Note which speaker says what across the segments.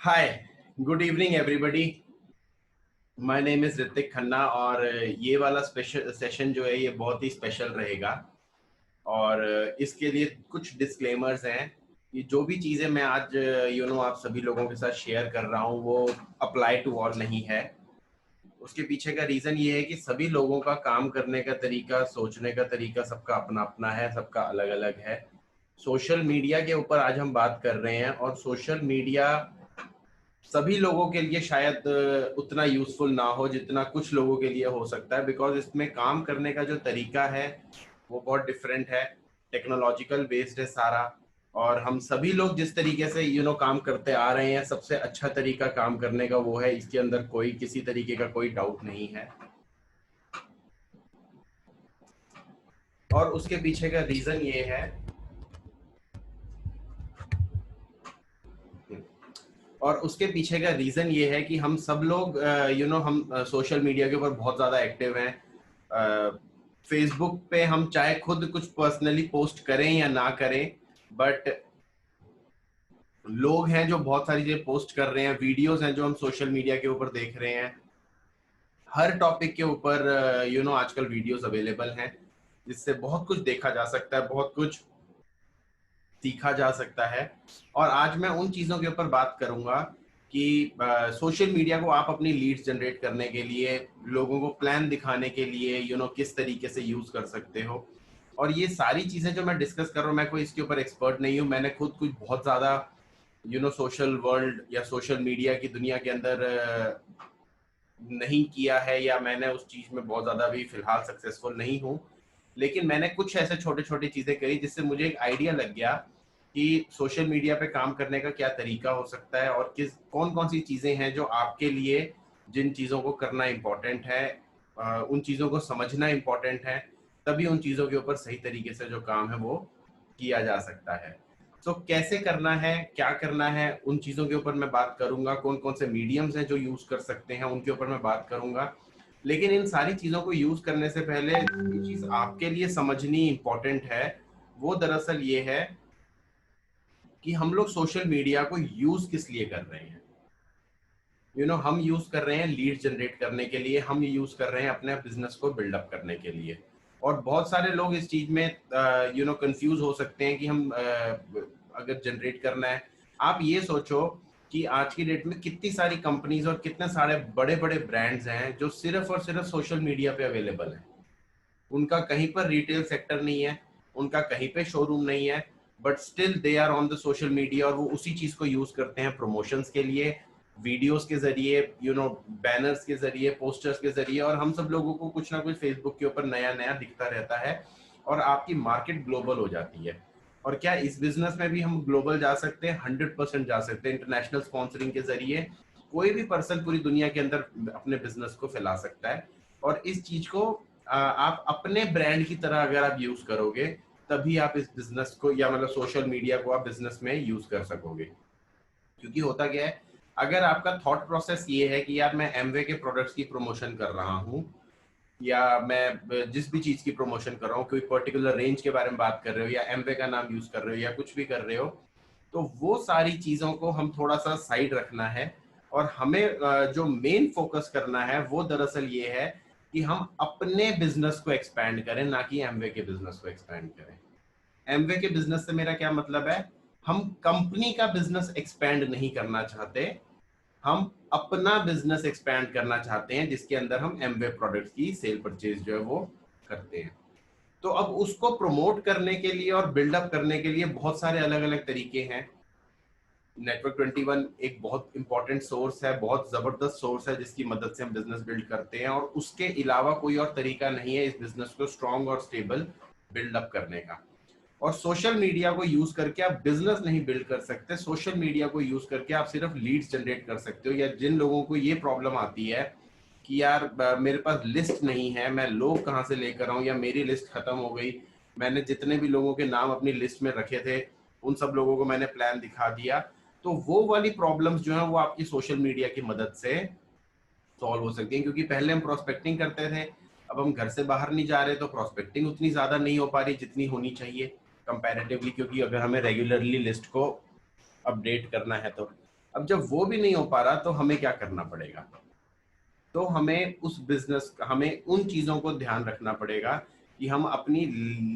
Speaker 1: Hi, good evening everybody. My name is Hrithik Khanna और ये वाला स्पेशल सेशन जो है ये बहुत ही स्पेशल रहेगा। और इसके लिए कुछ डिस्क्लेमर्स हैं कि जो भी चीज़ें मैं आज आप सभी लोगों के साथ शेयर कर रहा हूँ वो अप्लाई टू ऑल नहीं है। उसके पीछे का रीज़न ये है कि सभी लोगों का काम करने का तरीका, सोचने का तरीका सबका अपना अपना है, सबका अलग अलग है। सोशल मीडिया के ऊपर आज हम बात कर रहे हैं और सोशल मीडिया सभी लोगों के लिए शायद उतना यूजफुल ना हो जितना कुछ लोगों के लिए हो सकता है, बिकॉज इसमें काम करने का जो तरीका है वो बहुत डिफरेंट है, टेक्नोलॉजिकल बेस्ड है सारा। और हम सभी लोग जिस तरीके से काम करते आ रहे हैं, सबसे अच्छा तरीका काम करने का वो है, इसके अंदर कोई किसी तरीके का कोई डाउट नहीं है। और उसके पीछे का रीजन ये है, और उसके पीछे का रीजन ये है कि हम सब लोग हम सोशल मीडिया के ऊपर बहुत ज्यादा एक्टिव हैं। फेसबुक पे हम चाहे खुद कुछ पर्सनली पोस्ट करें या ना करें, बट लोग हैं जो बहुत सारी चीजें पोस्ट कर रहे हैं, वीडियोस हैं जो हम सोशल मीडिया के ऊपर देख रहे हैं। हर टॉपिक के ऊपर आजकल वीडियोस अवेलेबल हैं जिससे बहुत कुछ देखा जा सकता है, बहुत कुछ सीखा जा सकता है। और आज मैं उन चीज़ों के ऊपर बात करूंगा कि सोशल मीडिया को आप अपनी लीड्स जनरेट करने के लिए, लोगों को प्लान दिखाने के लिए किस तरीके से यूज़ कर सकते हो। और ये सारी चीज़ें जो मैं डिस्कस कर रहा हूँ, मैं कोई इसके ऊपर एक्सपर्ट नहीं हूँ। मैंने खुद कुछ बहुत ज़्यादा सोशल वर्ल्ड या सोशल मीडिया की दुनिया के अंदर नहीं किया है, या मैंने उस चीज़ में बहुत ज़्यादा भी फिलहाल सक्सेसफुल नहीं हूँ। लेकिन मैंने कुछ ऐसे छोटे छोटे चीज़ें करी जिससे मुझे एक आइडिया लग गया कि सोशल मीडिया पे काम करने का क्या तरीका हो सकता है, और किस कौन कौन सी चीज़ें हैं जो आपके लिए, जिन चीज़ों को करना इम्पोर्टेंट है, उन चीज़ों को समझना इम्पोर्टेंट है, तभी उन चीज़ों के ऊपर सही तरीके से जो काम है वो किया जा सकता है। सो कैसे करना है, क्या करना है, उन चीज़ों के ऊपर मैं बात करूंगा। कौन कौन से मीडियम्स हैं जो यूज़ कर सकते हैं, उनके ऊपर मैं बात करूंगा। लेकिन इन सारी चीज़ों को यूज़ करने से पहले जो चीज़ आपके लिए समझनी इम्पोर्टेंट है वो दरअसल ये है कि हम लोग सोशल मीडिया को यूज किस लिए कर रहे हैं। हम यूज कर रहे हैं लीड जनरेट करने के लिए, हम यूज कर रहे हैं अपने बिजनेस को बिल्डअप करने के लिए। और बहुत सारे लोग इस चीज में कंफ्यूज हो सकते हैं कि हम अगर जनरेट करना है, आप ये सोचो कि आज की डेट में कितनी सारी कंपनीज और कितने सारे बड़े बड़े ब्रांड्स हैं जो सिर्फ और सिर्फ सोशल मीडिया पे अवेलेबल हैं। उनका कहीं पर रिटेल सेक्टर नहीं है, उनका कहीं पे शोरूम नहीं है, but still they are on the social media, और वो उसी चीज को यूज करते हैं प्रमोशंस के लिए, वीडियोस के जरिए, बैनर्स के जरिए, पोस्टर्स के जरिए। और हम सब लोगों को कुछ ना कुछ फेसबुक के ऊपर नया नया दिखता रहता है, और आपकी मार्केट ग्लोबल हो जाती है। और क्या इस बिजनेस में भी हम ग्लोबल जा सकते हैं? 100% जा सकते हैं। इंटरनेशनल स्पॉन्सरिंग के जरिए कोई भी पर्सन पूरी दुनिया के अंदर अपने बिजनेस को फैला सकता है। और इस चीज को आप अपने ब्रांड की तरह अगर आप यूज करोगे, तभी आप इस बिजनेस को, या मतलब सोशल मीडिया को आप बिजनेस में यूज कर सकोगे। क्योंकि होता क्या है, अगर आपका थॉट प्रोसेस ये है कि यार मैं एमवे के प्रोडक्ट्स की प्रमोशन कर रहा हूँ, या मैं जिस भी चीज की प्रमोशन कर रहा हूँ, कोई पर्टिकुलर रेंज के बारे में बात कर रहे हो, या एमवे का नाम यूज कर रहे हो, या कुछ भी कर रहे हो, तो वो सारी चीजों को हम थोड़ा सा साइड रखना है। और हमें जो मेन फोकस करना है वो दरअसल ये है कि हम अपने बिजनेस को एक्सपैंड करें, ना कि एमवे के बिजनेस को एक्सपैंड करें। एमवे के बिजनेस से मेरा क्या मतलब है, हम कंपनी का बिजनेस एक्सपैंड नहीं करना चाहते, हम अपना बिजनेस एक्सपैंड करना चाहते हैं, जिसके अंदर हम एमवे प्रोडक्ट्स की सेल परचेज जो है वो करते हैं। तो अब उसको प्रमोट करने के लिए और बिल्डअप करने के लिए बहुत सारे अलग अलग तरीके हैं। नेटवर्क 21 एक बहुत इंपॉर्टेंट सोर्स है, बहुत जबरदस्त सोर्स है, जिसकी मदद से हम बिजनेस बिल्ड करते हैं। और उसके अलावा कोई और तरीका नहीं है इस बिजनेस को स्ट्रॉन्ग और स्टेबल बिल्डअप करने का। और सोशल मीडिया को यूज करके आप बिजनेस नहीं बिल्ड कर सकते, सोशल मीडिया को यूज करके आप सिर्फ लीड्स जनरेट कर सकते हो। या जिन लोगों को ये प्रॉब्लम आती है कि यार मेरे पास लिस्ट नहीं है, मैं लोग कहाँ से लेकर आऊं, या मेरी लिस्ट खत्म हो गई, मैंने जितने भी लोगों के नाम अपनी लिस्ट में रखे थे उन सब लोगों को मैंने प्लान दिखा दिया, तो वो वाली प्रॉब्लम्स जो है वो आपकी सोशल मीडिया की मदद से सॉल्व हो सकती है। क्योंकि पहले हम प्रोस्पेक्टिंग करते थे, अब हम घर से बाहर नहीं जा रहे, तो प्रोस्पेक्टिंग उतनी ज्यादा नहीं हो पा रही जितनी होनी चाहिए कंपैरेटिवली, क्योंकि अगर हमें रेगुलरली लिस्ट को अपडेट करना है तो। अब जब वो भी नहीं हो पा रहा तो हमें क्या करना पड़ेगा? तो हमें हमें उन चीजों को ध्यान रखना पड़ेगा कि हम अपनी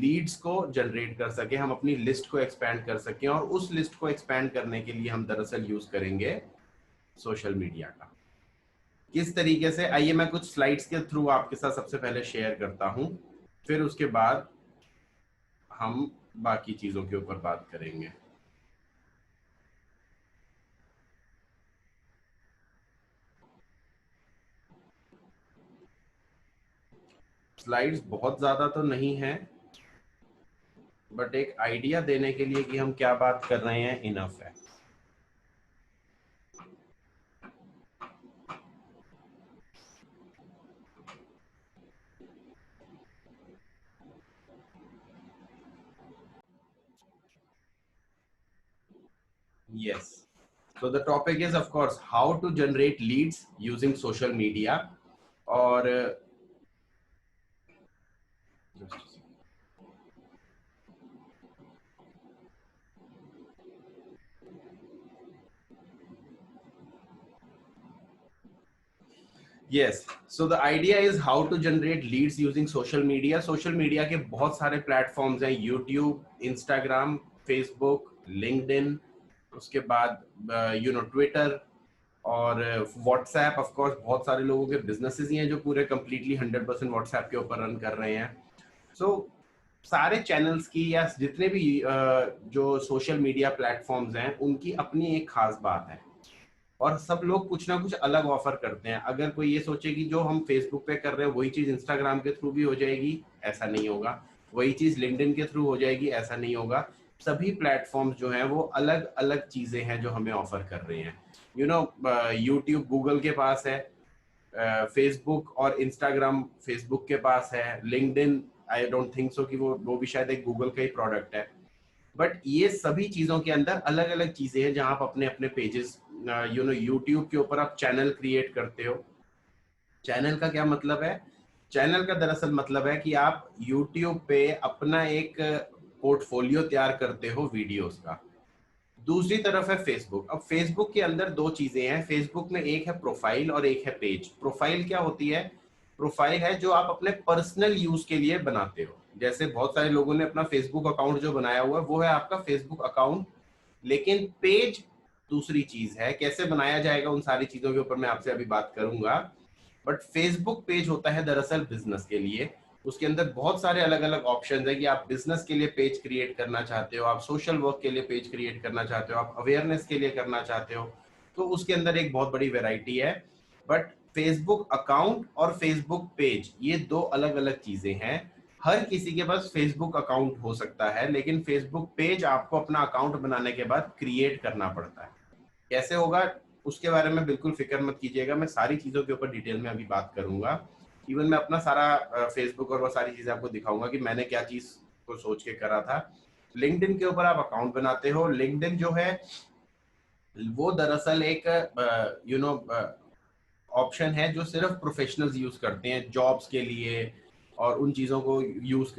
Speaker 1: लीड्स को जनरेट कर सकें, हम अपनी लिस्ट को एक्सपैंड कर सकें, और उस लिस्ट को एक्सपैंड करने के लिए हम दरअसल यूज करेंगे सोशल मीडिया का। किस तरीके से, आइए मैं कुछ स्लाइड्स के थ्रू आपके साथ सबसे पहले शेयर करता हूं, फिर उसके बाद हम बाकी चीजों के ऊपर बात करेंगे। स्लाइड्स बहुत ज्यादा तो नहीं है, बट एक आइडिया देने के लिए कि हम क्या बात कर रहे हैं इनफ है। Yes. So the topic is, of course, how to generate leads using social media. और just a second. Yes. So the idea is how to generate leads using social media. Social media के बहुत सारे platforms हैं, YouTube, Instagram, Facebook, LinkedIn, उसके बाद Twitter और WhatsApp. Of course बहुत सारे लोगों के बिजनेसेस ही हैं जो पूरे कंप्लीटली 100% व्हाट्सएप के ऊपर रन कर रहे हैं। सो सारे चैनल्स की या जितने भी जो सोशल मीडिया प्लेटफॉर्म्स हैं उनकी अपनी एक खास बात है, और सब लोग कुछ ना कुछ अलग ऑफर करते हैं। अगर कोई ये सोचे कि जो हम फेसबुक पे कर रहे हैं वही चीज इंस्टाग्राम के थ्रू भी हो जाएगी, ऐसा नहीं होगा। वही चीज लिंक्डइन के थ्रू हो जाएगी, ऐसा नहीं होगा। सभी प्लेटफॉर्म्स जो हैं वो अलग अलग चीजें हैं जो हमें ऑफर कर रहे हैं। यूट्यूब गूगल के पास है, फेसबुक और इंस्टाग्राम फेसबुक के पास है, LinkedIn I don't think so कि वो भी शायद एक गूगल का ही प्रोडक्ट है। बट ये सभी चीजों के अंदर अलग अलग चीजें हैं जहां आप अपने अपने पेजेस, यूट्यूब के ऊपर आप चैनल क्रिएट करते हो। चैनल का क्या मतलब है? चैनल का दरअसल मतलब है कि आप यूट्यूब पे अपना एक पोर्टफोलियो तैयार करते हो वीडियोस का। दूसरी तरफ है फेसबुक। अब फेसबुक के अंदर दो चीजें हैं। फेसबुक में एक है प्रोफाइल और एक है पेज। प्रोफाइल क्या होती है? प्रोफाइल है जो आप अपने पर्सनल यूज के लिए बनाते हो। जैसे बहुत सारे लोगों ने अपना फेसबुक अकाउंट जो बनाया हुआ है वो है आपका फेसबुक अकाउंट। लेकिन पेज दूसरी चीज है। कैसे बनाया जाएगा उन सारी चीजों के ऊपर मैं आपसे अभी बात करूंगा। बट फेसबुक पेज होता है दरअसल बिजनेस के लिए। उसके अंदर बहुत सारे अलग अलग ऑप्शन है कि आप बिजनेस के लिए पेज क्रिएट करना चाहते हो, आप सोशल वर्क के लिए पेज क्रिएट करना चाहते हो, आप अवेयरनेस के लिए करना चाहते हो, तो उसके अंदर एक बहुत बड़ी वेराइटी है। बट फेसबुक अकाउंट और फेसबुक पेज ये दो अलग अलग चीजें हैं। हर किसी के पास फेसबुक अकाउंट हो सकता है, लेकिन फेसबुक पेज आपको अपना अकाउंट बनाने के बाद क्रिएट करना पड़ता है। कैसे होगा उसके बारे में बिल्कुल फिक्र मत कीजिएगा, मैं सारी चीजों के ऊपर डिटेल में अभी बात करूंगा। इवन मैं अपना सारा फेसबुक और वो सारी चीजें आपको दिखाऊंगा कि मैंने क्या चीज को सोच के करा था। लिंक्डइन के ऊपर आप अकाउंट बनाते हो। लिंक्डइन जो है वो दरअसल एक ऑप्शन है जो सिर्फ प्रोफेशनल्स यूज करते हैं जॉब्स के लिए, और उन चीजों को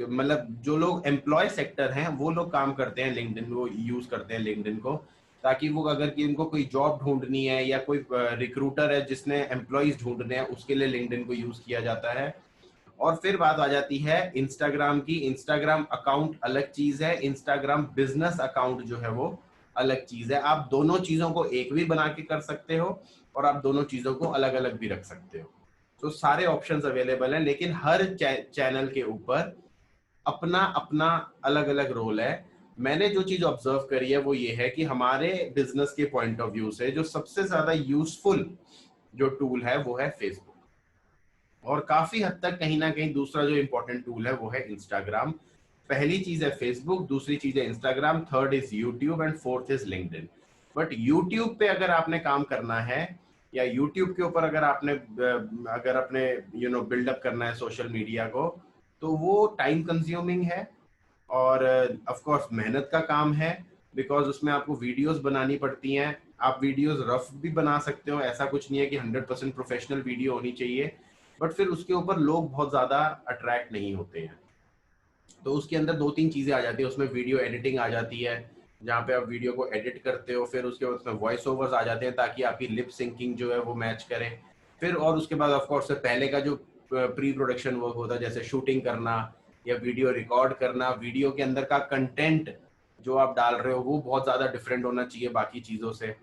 Speaker 1: मतलब जो लोग एम्प्लॉय सेक्टर हैं वो लोग काम करते हैं लिंक्डइन, वो यूज करते हैं लिंक्डइन को, ताकि वो अगर कि इनको कोई जॉब ढूंढनी है या कोई रिक्रूटर है जिसने एम्प्लॉयज ढूंढने हैं उसके लिए लिंक्डइन को यूज किया जाता है। और फिर बात आ जाती है इंस्टाग्राम की। इंस्टाग्राम अकाउंट अलग चीज है, इंस्टाग्राम बिजनेस अकाउंट जो है वो अलग चीज है। आप दोनों चीजों को एक भी बना के कर सकते हो और आप दोनों चीजों को अलग अलग भी रख सकते हो। तो सारे ऑप्शंस अवेलेबल हैं, लेकिन हर चैनल के ऊपर अपना अपना अलग अलग रोल है। मैंने जो चीज ऑब्जर्व करी है वो ये है कि हमारे बिजनेस के पॉइंट ऑफ व्यू से जो सबसे ज्यादा यूजफुल जो टूल है वो है फेसबुक, और काफी हद तक कहीं ना कहीं दूसरा जो इंपॉर्टेंट टूल है वो है इंस्टाग्राम। पहली चीज है फेसबुक, दूसरी चीज है Instagram, third is YouTube and fourth is LinkedIn. But YouTube पे अगर आपने काम करना है या यूट्यूब के ऊपर अगर आपने बिल्डअप करना है सोशल मीडिया को, तो वो टाइम कंज्यूमिंग है और ऑफ कोर्स मेहनत का काम है, बिकॉज उसमें आपको वीडियोस बनानी पड़ती हैं। आप वीडियोस रफ भी बना सकते हो, ऐसा कुछ नहीं है कि 100% प्रोफेशनल वीडियो होनी चाहिए, बट फिर उसके ऊपर लोग बहुत ज्यादा अट्रैक्ट नहीं होते हैं। तो उसके अंदर दो तीन चीजें आ जाती है, उसमें वीडियो एडिटिंग आ जाती है, जहाँ पे आप वीडियो को एडिट करते हो, फिर उसके बाद उसमें वॉइस ओवर्स आ जाते हैं ताकि आपकी लिप सिंकिंग जो है वो मैच करे। फिर और उसके बाद ऑफ कोर्स पहले का जो प्री प्रोडक्शन वर्क होता है, जैसे शूटिंग करना या वीडियो रिकॉर्ड करना, वीडियो के अंदर का कंटेंट जो आप डाल रहे हो वो बहुत ज़्यादा डिफरेंट होना चाहिए बाकी चीज़ों से।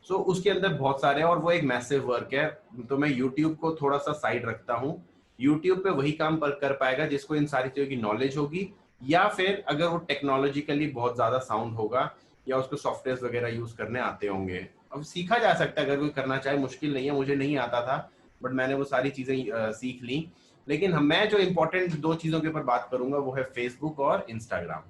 Speaker 1: सो उसके अंदर बहुत सारे हैं और वो एक मैसिव वर्क है। तो मैं यूट्यूब को थोड़ा सा साइड रखता हूँ। यूट्यूब पे वही काम कर पाएगा जिसको इन सारी चीज़ों की नॉलेज होगी, या फिर अगर वो टेक्नोलॉजिकली बहुत ज़्यादा साउंड होगा या उसको सॉफ्टवेयर वगैरह यूज करने आते होंगे। अब सीखा जा सकता है अगर कोई करना चाहे, मुश्किल नहीं है। मुझे नहीं आता था बट मैंने वो सारी चीजें सीख ली। लेकिन मैं जो इम्पोर्टेंट दो चीजों के ऊपर बात करूंगा वो है फेसबुक और इंस्टाग्राम।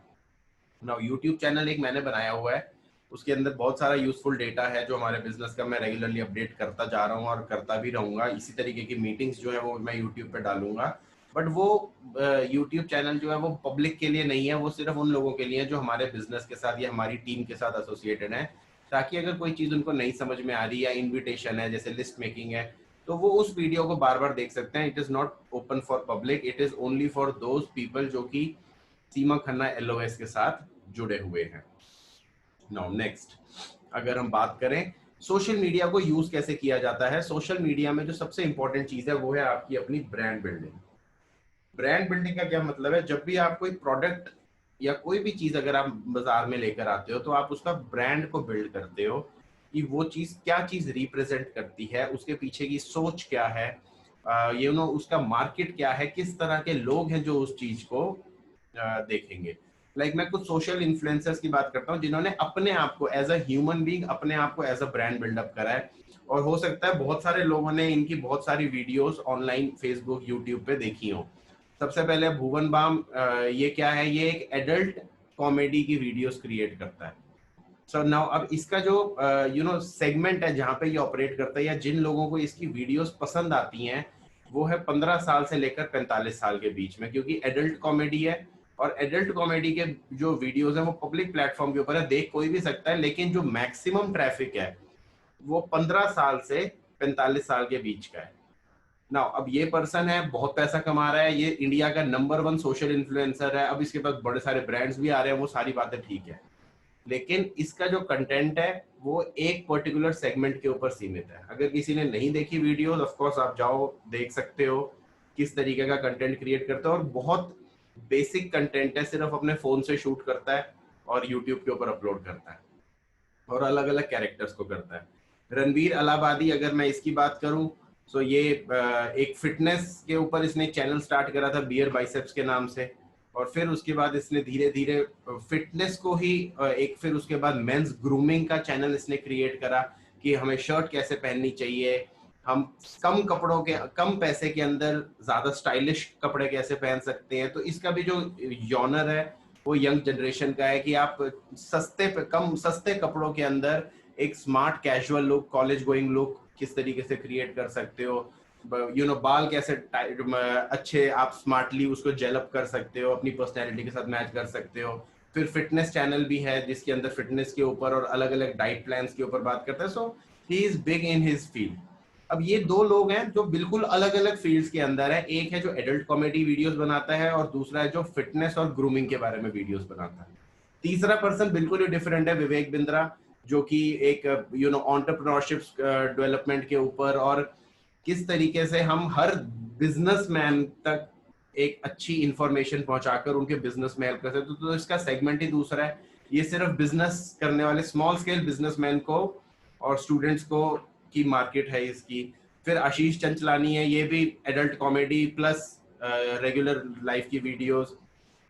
Speaker 1: नाउ यूट्यूब चैनल एक मैंने बनाया हुआ है, उसके अंदर बहुत सारा यूजफुल डेटा है जो हमारे बिजनेस का मैं रेगुलरली अपडेट करता जा रहा हूँ और करता भी रहूंगा। इसी तरीके की मीटिंग्स जो है वो मैं यूट्यूब पे डालूंगा। बट वो यूट्यूब चैनल जो है वो पब्लिक के लिए नहीं है, वो सिर्फ उन लोगों के लिए है जो हमारे बिजनेस के साथ या हमारी टीम के साथ एसोसिएटेड है, ताकि अगर कोई चीज उनको नहीं समझ में आ रही या इन्विटेशन है जैसे लिस्ट मेकिंग है, तो वो उस वीडियो को बार बार देख सकते हैं। It is not open for public, it is only for those people जो कि सीमा खन्ना एलओएस के साथ जुड़े हुए हैं। नाउ नेक्स्ट, अगर हम बात करें सोशल मीडिया को यूज कैसे किया जाता है, सोशल मीडिया में जो सबसे इंपॉर्टेंट चीज है वो है आपकी अपनी ब्रांड बिल्डिंग। ब्रांड बिल्डिंग का क्या मतलब है? जब भी आप कोई प्रोडक्ट या कोई भी चीज अगर आप बाजार में लेकर आते हो तो आप उसका ब्रांड को बिल्ड करते हो कि वो चीज क्या चीज रिप्रेजेंट करती है, उसके पीछे की सोच क्या है, यू नो उसका मार्केट क्या है, किस तरह के लोग हैं जो उस चीज को देखेंगे। मैं कुछ सोशल इन्फ्लुएंसर्स की बात करता हूँ जिन्होंने अपने आप को एज अ ह्यूमन बीइंग अपने आप को एज अ ब्रांड बिल्डअप करा है। और हो सकता है बहुत सारे लोगों ने इनकी बहुत सारी वीडियोस ऑनलाइन फेसबुक यूट्यूब पे देखी हो। सबसे पहले भुवन बाम, ये क्या है, ये एक एडल्ट कॉमेडी की वीडियोस क्रिएट करता है। सो नाउ अब इसका जो यू नो सेगमेंट है जहाँ पे ये ऑपरेट करता है या जिन लोगों को इसकी वीडियोस पसंद आती हैं वो है 15 साल से लेकर 45 साल के बीच में, क्योंकि एडल्ट कॉमेडी है। और एडल्ट कॉमेडी के जो वीडियोस हैं वो पब्लिक प्लेटफॉर्म के ऊपर है, देख कोई भी सकता है, लेकिन जो मैक्सिमम ट्रैफिक है वो 15 साल से 45 साल के बीच का है। ना अब ये पर्सन है, बहुत पैसा कमा रहा है, ये इंडिया का नंबर 1 सोशल इन्फ्लुएंसर है, अब इसके पास बड़े सारे ब्रांड्स भी आ रहे हैं, वो सारी बातें ठीक है, लेकिन इसका जो कंटेंट है वो एक पर्टिकुलर सेगमेंट के ऊपर सीमित है। अगर किसी ने नहीं देखी वीडियोस, ऑफ कोर्स आप जाओ देख सकते हो किस तरीके का कंटेंट क्रिएट करता है, और बहुत बेसिक कंटेंट है, सिर्फ अपने फोन से शूट करता है और यूट्यूब के ऊपर अपलोड करता है और अलग अलग कैरेक्टर्स को करता है। रणवीर अलाहाबादी, अगर मैं इसकी बात करूं, सो ये एक फिटनेस के ऊपर इसने चैनल स्टार्ट करा था बियर बाइसेप्स के नाम से, और फिर उसके बाद इसने धीरे धीरे फिटनेस को ही एक, फिर उसके बाद मेंस ग्रूमिंग का चैनल इसने क्रिएट करा कि हमें शर्ट कैसे पहननी चाहिए, हम कम कपड़ों के कम पैसे के अंदर ज्यादा स्टाइलिश कपड़े कैसे पहन सकते हैं। तो इसका भी जो जॉनर है वो यंग जनरेशन का है कि आप सस्ते कपड़ों के अंदर एक smart casual look, college going look किस तरीके से क्रिएट कर सकते हो, बाल कैसे अच्छे आप स्मार्टली उसको जेलअप कर सकते हो, अपनी पर्सनैलिटी के साथ मैच कर सकते हो। फिर फिटनेस चैनल भी है जिसके अंदर फिटनेस के ऊपर और अलग अलग डाइट प्लान्स के ऊपर बात करता है। So he is big in his field. अब ये दो लोग हैं जो बिल्कुल अलग अलग फील्ड्स के अंदर है, एक है जो एडल्ट कॉमेडी वीडियोस बनाता है और दूसरा है जो फिटनेस और ग्रूमिंग के बारे में वीडियोस बनाता है। तीसरा पर्सन बिल्कुल ही डिफरेंट है, विवेक बिंद्रा, जो कि एक एंटरप्रेन्योरशिप डेवलपमेंट के ऊपर और किस तरीके से हम हर बिजनेसमैन तक एक अच्छी इंफॉर्मेशन पहुंचाकर उनके बिजनेस में हेल्प कर सकते। तो इसका सेगमेंट ही दूसरा है, ये सिर्फ बिजनेस करने वाले स्मॉल स्केल बिजनेसमैन को और स्टूडेंट्स को की मार्केट है इसकी। फिर आशीष चंचलानी है, ये भी adult comedy plus regular life की वीडियोस।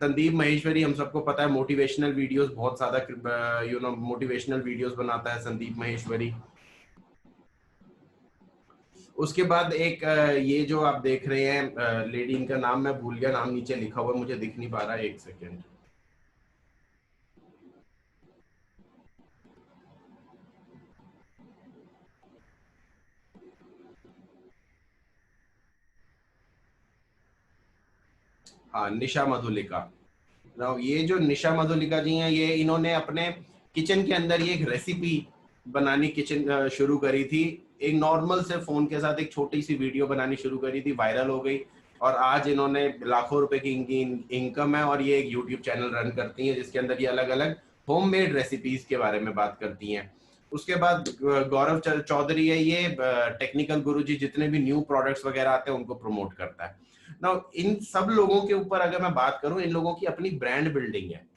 Speaker 1: संदीप महेश्वरी, हम सबको पता है मोटिवेशनल वीडियोस बहुत ज्यादा मोटिवेशनल वीडियोस बनाता है संदीप महेश्वरी। उसके बाद एक ये जो आप देख रहे हैं लेडी, इनका नाम मैं भूल गया, नाम नीचे लिखा हुआ मुझे दिख नहीं पा रहा है, एक सेकेंड। हाँ, निशा मधुलिका। नाउ ये जो निशा मधुलिका जी हैं, ये इन्होंने अपने किचन के अंदर ये एक रेसिपी बनानी किचन शुरू करी थी, एक नॉर्मल से फोन के साथ एक छोटी सी वीडियो बनानी शुरू करी थी, वायरल हो गई और आज इन्होंने लाखों रुपए की इनकी इनकम है और ये एक यूट्यूब चैनल रन करती हैं जिसके अंदर ये अलग अलग होममेड रेसिपीज के बारे में बात करती हैं। उसके बाद गौरव चौधरी है, ये टेक्निकल गुरुजी, जितने भी न्यू प्रोडक्ट्स वगैरह आते हैं उनको प्रमोट करता है। नाउ इन सब लोगों के ऊपर अगर मैं बात करूं, इन लोगों की अपनी ब्रांड बिल्डिंग है।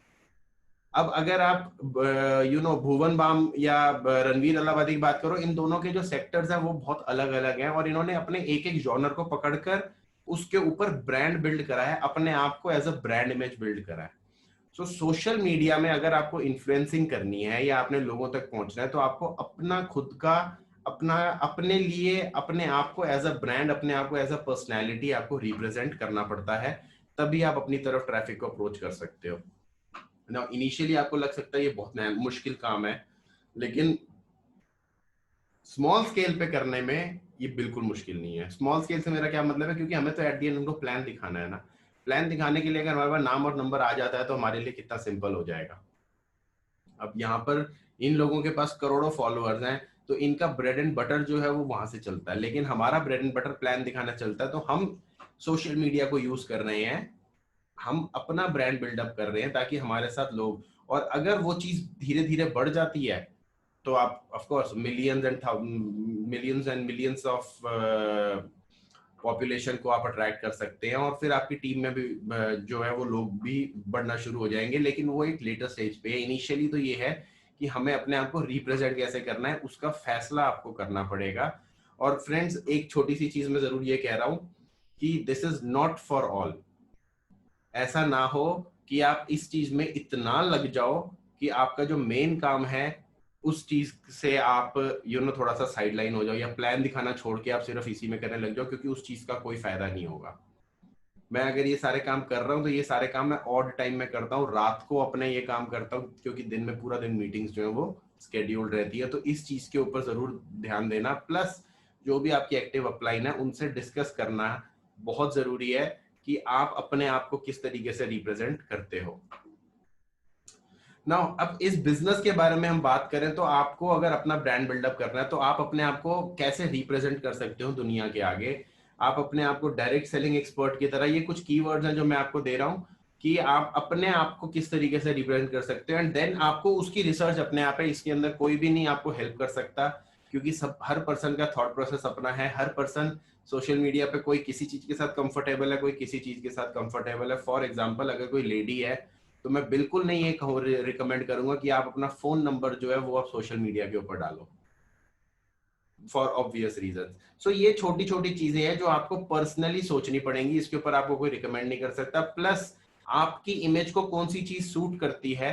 Speaker 1: अब अगर आप भुवन बाम या रणवीर अलाहाबादी की बात करो, इन दोनों के जो सेक्टर्स हैं वो बहुत अलग अलग हैं, और इन्होंने अपने एक एक जॉनर को पकड़कर उसके ऊपर ब्रांड बिल्ड करा है, अपने आप को as a brand image build करा है। सो सोशल मीडिया में अगर आपको इन्फ्लुएंसिंग करनी है या अपने लोगों तक पहुंचना है, तो आपको अपना खुद का, अपने लिए, अपने आप को एज अ ब्रांड, अपने आप को एज अ पर्सनैलिटी आपको रिप्रेजेंट करना पड़ता है, तभी आप अपनी तरफ ट्रैफिक को अप्रोच कर सकते हो ना। इनिशियली आपको लग सकता है ये बहुत मुश्किल काम है, लेकिन स्मॉल स्केल पे करने में ये बिल्कुल मुश्किल नहीं है। स्मॉल स्केल से मेरा क्या मतलब है, क्योंकि हमें तो एट द एंड उनको प्लान दिखाना है ना। प्लान दिखाने के लिए अगर हमारे पास नाम और नंबर आ जाता है तो हमारे लिए कितना सिंपल हो जाएगा। अब यहाँ पर इन लोगों के पास करोड़ों फॉलोअर्स हैं, तो इनका ब्रेड एंड बटर जो है वो वहां से चलता है, लेकिन हमारा ब्रेड एंड बटर प्लान दिखाना चलता है। तो हम सोशल मीडिया को यूज कर रहे हैं, हम अपना ब्रांड बिल्डअप कर रहे हैं ताकि हमारे साथ लोग, और अगर वो चीज धीरे धीरे बढ़ जाती है तो आप of course millions and millions of population को आप अट्रैक्ट कर सकते हैं, और फिर आपकी टीम में भी जो है वो लोग भी बढ़ना शुरू हो जाएंगे। लेकिन वो एक लेटर स्टेज पे है। इनिशियली तो ये है कि हमें अपने आप को रिप्रेजेंट कैसे करना है, उसका फैसला आपको करना पड़ेगा। और फ्रेंड्स, एक छोटी सी चीज मैं जरूर ये कह रहा हूं कि this is not for all. ऐसा ना हो कि आप इस चीज में इतना लग जाओ कि आपका जो मेन काम है उस चीज से आप थोड़ा सा साइडलाइन हो जाओ, या प्लान दिखाना छोड़ के आप सिर्फ इसी में करने लग जाओ, क्योंकि उस चीज का कोई फायदा नहीं होगा। मैं अगर ये सारे काम कर रहा हूँ तो ये सारे काम मैं ऑड टाइम में करता हूँ, रात को अपने ये काम करता हूँ, क्योंकि दिन में पूरा दिन मीटिंग्स जो है वो स्केड्यूल्ड रहती है। तो इस चीज के ऊपर जरूर ध्यान देना। प्लस जो भी आपकी एक्टिव अपलाइन है उनसे डिस्कस करना बहुत जरूरी है कि आप अपने आप को किस तरीके से रिप्रेजेंट करते हो। नाउ अब इस बिजनेस के बारे में हम बात करें तो आपको अगर अपना ब्रांड बिल्डअप करना है तो आप अपने आप को कैसे रिप्रेजेंट कर सकते हो दुनिया के आगे। आप अपने आप को डायरेक्ट सेलिंग एक्सपर्ट की तरह, ये कुछ कीवर्ड्स हैं जो मैं आपको दे रहा हूं कि आप अपने आप को किस तरीके से रिप्रेजेंट कर सकते हो, एंड देन आपको उसकी रिसर्च अपने आप है। इसके अंदर कोई भी नहीं आपको हेल्प कर सकता, क्योंकि सब, हर पर्सन का थॉट प्रोसेस अपना है। हर पर्सन सोशल मीडिया पे कोई किसी चीज के साथ कंफर्टेबल है, कोई किसी चीज के साथ कंफर्टेबल है। फॉर एग्जांपल, अगर कोई लेडी है तो मैं बिल्कुल नहीं ये रिकमेंड करूंगा कि आप अपना फोन नंबर जो है वो आप सोशल मीडिया के ऊपर डालो, फॉर ऑब्वियस रीजन। सो ये छोटी छोटी चीजें हैं जो आपको पर्सनली सोचनी पड़ेंगी, इसके ऊपर आपको कोई रिकमेंड नहीं कर सकता। प्लस आपकी इमेज को कौन सी चीज सूट करती है